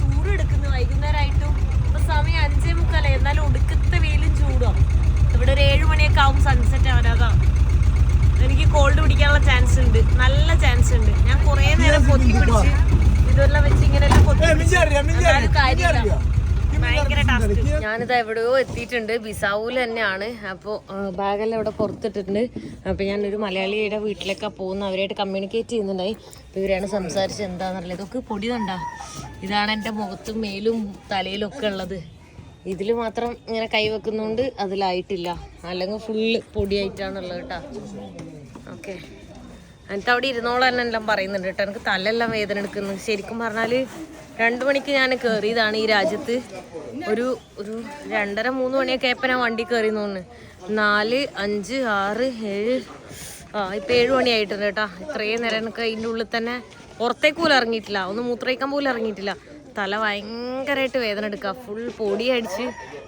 ചൂട് എടുക്കുന്നു വൈകുന്നേരമായിട്ടും. ഇപ്പൊ സമയം 5:45, എന്നാലും ഒടുക്കത്തെ വെയിലും ചൂടും. ഇവിടെ ഒരു 7 മണിയൊക്കെ ആവും സൺസെറ്റ് ആവാനാ. എനിക്ക് കോൾഡ് പിടിക്കാനുള്ള ചാൻസ് ഉണ്ട്, നല്ല ചാൻസ് ഉണ്ട്. ഞാൻ കുറേ നേരം പൊത്തി പിടിച്ച് ഇതെല്ലാം വെച്ച് ഇങ്ങനെല്ലാം പൊത്തി കാര്യമില്ല, ഭയങ്കര ടാസ്ക്. ഞാനിതാ എവിടെയോ എത്തിയിട്ടുണ്ട്, ബിസാവൂല് തന്നെയാണ്. അപ്പോൾ ബാഗെല്ലാം ഇവിടെ പുറത്തിട്ടിട്ടുണ്ട്. അപ്പോൾ ഞാനൊരു മലയാളിയുടെ വീട്ടിലേക്കാണ് പോകുന്നത്. അവരായിട്ട് കമ്മ്യൂണിക്കേറ്റ് ചെയ്യുന്നുണ്ടായി. അപ്പോൾ ഇവരാണ് സംസാരിച്ച് എന്താണെന്നറിയില്ല. ഇതൊക്കെ പൊടി കണ്ടാ, ഇതാണ് എൻ്റെ മുഖത്തും മേലും തലയിലും ഒക്കെ ഉള്ളത്. ഇതിൽ മാത്രം ഇങ്ങനെ കൈവെക്കുന്നതുകൊണ്ട് അതിലായിട്ടില്ല, അല്ലെങ്കിൽ ഫുള്ള് പൊടിയായിട്ടാണുള്ളത് കേട്ടോ. ഓക്കെ, എന്നിട്ട് അവിടെ ഇരുന്നോളം തന്നെ എല്ലാം പറയുന്നുണ്ട് കേട്ടോ. എനിക്ക് തലെല്ലാം വേദന എടുക്കുന്നു. ശരിക്കും പറഞ്ഞാൽ 2 മണിക്ക് ഞാൻ കയറിയതാണ് ഈ രാജ്യത്ത്. ഒരു 2:30-3 മണിയൊക്കെ ആയപ്പോൾ ഞാൻ വണ്ടി കയറി തോന്നുന്നു. 4, 5, 6, 7 ഇപ്പം 7 മണിയായിട്ടുണ്ട് കേട്ടോ. ഇത്രയും നേരം എനിക്ക് അതിൻ്റെ ഉള്ളിൽ തന്നെ പുറത്തേക്ക് പോലും ഇറങ്ങിയിട്ടില്ല, ഒന്ന് മൂത്രയിക്കാൻ പോലും ഇറങ്ങിയിട്ടില്ല. തല ഭയങ്കരമായിട്ട് വേദന എടുക്കുക, ഫുൾ പൊടി അടിച്ച്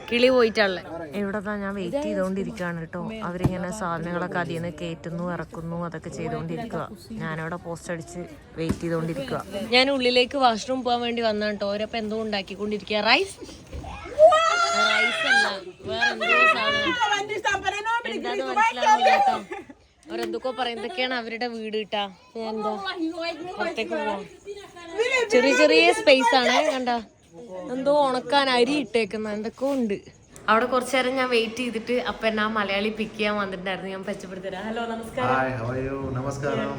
കിളി പോയിട്ടുള്ള. ഇവിടെ ഞാൻ വെയിറ്റ് ചെയ്തുകൊണ്ടിരിക്കുകയാണ് കേട്ടോ. അവരിങ്ങനെ സാധനങ്ങളൊക്കെ അതിൽ നിന്ന് കയറ്റുന്നു ഇറക്കുന്നു, അതൊക്കെ ചെയ്തുകൊണ്ടിരിക്കുക. ഞാനവിടെ പോസ്റ്റ് അടിച്ച് വെയിറ്റ് ചെയ്തുകൊണ്ടിരിക്കുക. ഞാൻ ഉള്ളിലേക്ക് വാഷ്റൂം പോകാൻ വേണ്ടി വന്നാണ് കേട്ടോ. അവരപ്പം എന്തോ ഉണ്ടാക്കിക്കൊണ്ടിരിക്കുക. റൈസ് അല്ല, വേറെ എന്തോ സാധനം, എന്താന്ന് മനസ്സിലാവുന്നില്ല കേട്ടോ. അവരെന്തൊക്കെ പറയുന്നതൊക്കെയാണ് അവരുടെ വീട് കിട്ടാ. ഞാൻ എന്താ പുറത്തേക്ക് പോവാം. ചെറിയ സ്പേസ് ആണ് കണ്ട, എന്തോ ഉണക്കാൻ അരി ഇട്ടേക്കുന്ന എന്തൊക്കെ ഉണ്ട്. അവിടെ കുറച്ചു നേരം ഞാൻ വെയിറ്റ് ചെയ്തിട്ട് അപ്പൊ എന്നാ മലയാളി പിക്ക് ചെയ്യാൻ വന്നിട്ടുണ്ടായിരുന്നു. ഞാൻ പരിചയപ്പെടുത്തരാം. ഹലോ, നമസ്കാരം.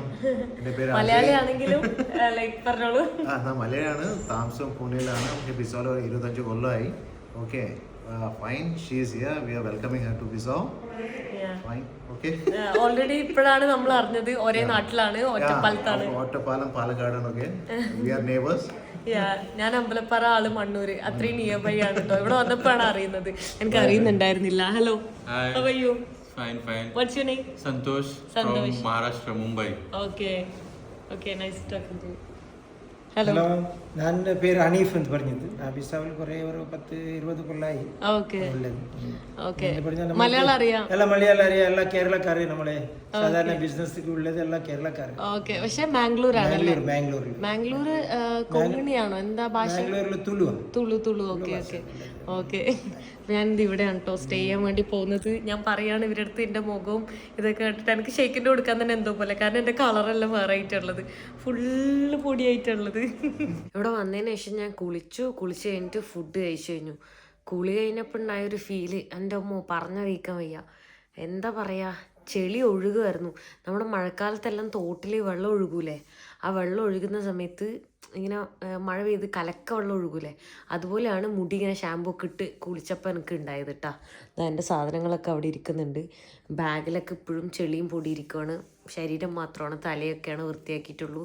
മലയാളി ആണെങ്കിലും ലൈക്ക് പറഞ്ഞോളൂ. മലയാളിയാണ്, താമസം പൂനെയിലാണ്. ബിസോയിൽ 25 കൊല്ലമായി. Okay, fine, she is here. We are welcoming her to ബിസോ. Fine, okay. ഓൾറെഡി ഇപ്പോഴാണ് നമ്മൾ അറിഞ്ഞത് ഒരേ നാട്ടിലാണ്, ഒറ്റപ്പാലത്താണ്. ഒറ്റപ്പാലം, പാലക്കാടാണ്. Okay, we are neighbours. ഞാൻ അമ്പലപ്പാറ, ആള് മണ്ണൂര്, അത്രയും നിയർ ബൈ ആണ് കേട്ടോ. ഇവിടെ വന്നപ്പോഴാണ് അറിയുന്നത്, എനിക്ക് അറിയുന്നുണ്ടായിരുന്നില്ല. Hello, how are you? Fine. What's your name? Santosh from Maharashtra, Mumbai. Okay, nice talking to you. Hello ഞാൻ പേര് ഹനീഫ് എന്ന് പറഞ്ഞത് ഞാൻ ബിസാവിൽ കുറേ ഒരു 10-20 കൊല്ലായി ഓക്കെ ഉള്ളത്. ഓക്കെ പറഞ്ഞാൽ നമ്മൾ മലയാളം അറിയാം എല്ലാം മലയാളം അറിയാം, എല്ലാ കേരളക്കാരെ നമ്മളെ സാധാരണ ബിസിനസ് ഉള്ളത് എല്ലാ കേരളക്കാരെ. ഓക്കെ പക്ഷെ മാംഗ്ലൂരാണ് ബാംഗ്ലൂരിൽ മാംഗ്ലൂർ കൊങ്ങിണിയാണോ എന്താ ഭാഷ ബാംഗ്ലൂരിൽ Tuluva. Tulu okay okay okay ഞാനിത് ഇവിടെയാണ് കേട്ടോ സ്റ്റേ ചെയ്യാൻ വേണ്ടി പോകുന്നത്. ഞാൻ പറയാണ് ഇവരുടെ അടുത്ത് എൻ്റെ മുഖവും ഇതൊക്കെ കണ്ടിട്ട് എനിക്ക് ഷെയ്ക്കിൻ്റെ കൊടുക്കാൻ തന്നെ എന്തോ പോലെ, കാരണം എൻ്റെ കളറെല്ലാം വേറെ ആയിട്ടുള്ളത്, ഫുള്ള് പൊടിയായിട്ടുള്ളത്. ഇവിടെ വന്നതിന് ശേഷം ഞാൻ കുളിച്ച് കഴിഞ്ഞിട്ട് ഫുഡ് കഴിച്ചു കഴിഞ്ഞു. കുളി കഴിഞ്ഞപ്പോൾ ഉണ്ടായൊരു ഫീല് എൻ്റെ അമ്മ പറഞ്ഞറിയിക്കാൻ വയ്യ. എന്താ പറയുക, ചെളി ഒഴുകുമായിരുന്നു. നമ്മുടെ മഴക്കാലത്തെല്ലാം തോട്ടിൽ വെള്ളം ഒഴുകൂലേ, ആ വെള്ളം ഒഴുകുന്ന സമയത്ത് ഇങ്ങനെ മഴ പെയ്ത് കലക്ക വെള്ളം ഒഴുകൂലേ, അതുപോലെയാണ് മുടി ഇങ്ങനെ ഷാമ്പൂ ഒക്കെ ഇട്ട് കുളിച്ചപ്പോൾ എനിക്ക് ഉണ്ടായത് കേട്ടോ. എൻ്റെ സാധനങ്ങളൊക്കെ അവിടെ ഇരിക്കുന്നുണ്ട്. ബാഗിലൊക്കെ ഇപ്പോഴും ചെളിയും പൊടി ഇരിക്കുകയാണ്. ശരീരം മാത്രമാണ്, തലയൊക്കെയാണ് വൃത്തിയാക്കിയിട്ടുള്ളൂ.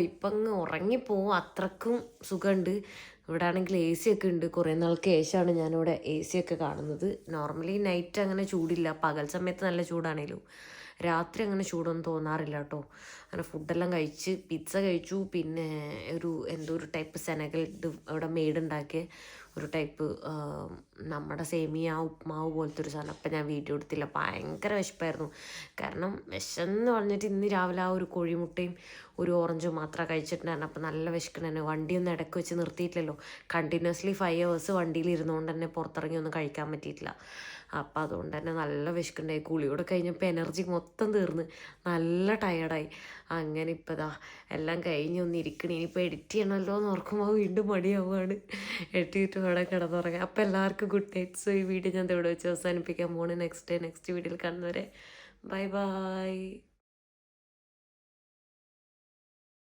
ഇപ്പം അങ്ങ് ഉറങ്ങിപ്പോവും, അത്രക്കും സുഖമുണ്ട്. ഇവിടെ ആണെങ്കിൽ എ സി ഒക്കെ ഉണ്ട്. കുറേ നാൾക്ക് ശേഷമാണ് ഞാനിവിടെ എ സി ഒക്കെ കാണുന്നത്. നോർമലി നൈറ്റ് അങ്ങനെ ചൂടില്ല, പകൽ സമയത്ത് നല്ല ചൂടാണേലും രാത്രി അങ്ങനെ ചൂടൊന്നും തോന്നാറില്ല കേട്ടോ. അങ്ങനെ ഫുഡെല്ലാം കഴിച്ച് പിസ്സ കഴിച്ചു, പിന്നെ എന്തോ ഒരു ടൈപ്പ് സെനഗൽ ഇത് ഇവിടെ മെയ്ഡുണ്ടാക്കിയ ഒരു ടൈപ്പ് നമ്മുടെ സേമിയ ഉപ്മാവ് പോലത്തെ ഒരു സാധനം. അപ്പം ഞാൻ വീഡിയോ എടുത്തില്ല, ഭയങ്കര വിശപ്പായിരുന്നു. കാരണം വിശന്ന് പറഞ്ഞിട്ട് ഇന്ന് രാവിലെ ആ ഒരു കോഴിമുട്ടയും ഒരു ഓറഞ്ചും മാത്രമേ കഴിച്ചിട്ടുണ്ടായിരുന്നു. അപ്പം നല്ല വിശക്കണേ. വണ്ടിയൊന്നും ഇടയ്ക്ക് വെച്ച് നിർത്തിയിട്ടില്ലല്ലോ, കണ്ടിന്യൂസ്ലി 5 hours വണ്ടിയിൽ ഇരുന്നുകൊണ്ട് തന്നെ പുറത്തിറങ്ങി ഒന്നും കഴിക്കാൻ പറ്റിയിട്ടില്ല. അപ്പം അതുകൊണ്ട് തന്നെ നല്ല വിശക്കുണ്ടായി. കുളിയോടെ കഴിഞ്ഞപ്പോൾ എനർജി മൊത്തം തീർന്ന് നല്ല ടയർഡായി. അങ്ങനെ ഇപ്പോൾ ഇതാ എല്ലാം കഴിഞ്ഞ് ഒന്നിരിക്കണേ. ഇനിയിപ്പോൾ എഡിറ്റ് ചെയ്യണമല്ലോ എന്ന് ഓർക്കുമ്പോൾ വീണ്ടും മടിയാവുകയാണ്. എഡിറ്റ് ഇവിടെ കിടന്നുറങ്ങാം. അപ്പോൾ എല്ലാവർക്കും ഗുഡ് നൈറ്റ്. സോ ഈ വീഡിയോ ഞാൻ ഇവിടെ വെച്ച് അവസാനിപ്പിക്കാൻ പോണ്. നെക്സ്റ്റ് വീഡിയോയിൽ കാണുന്നവരെ ബൈ ബൈ.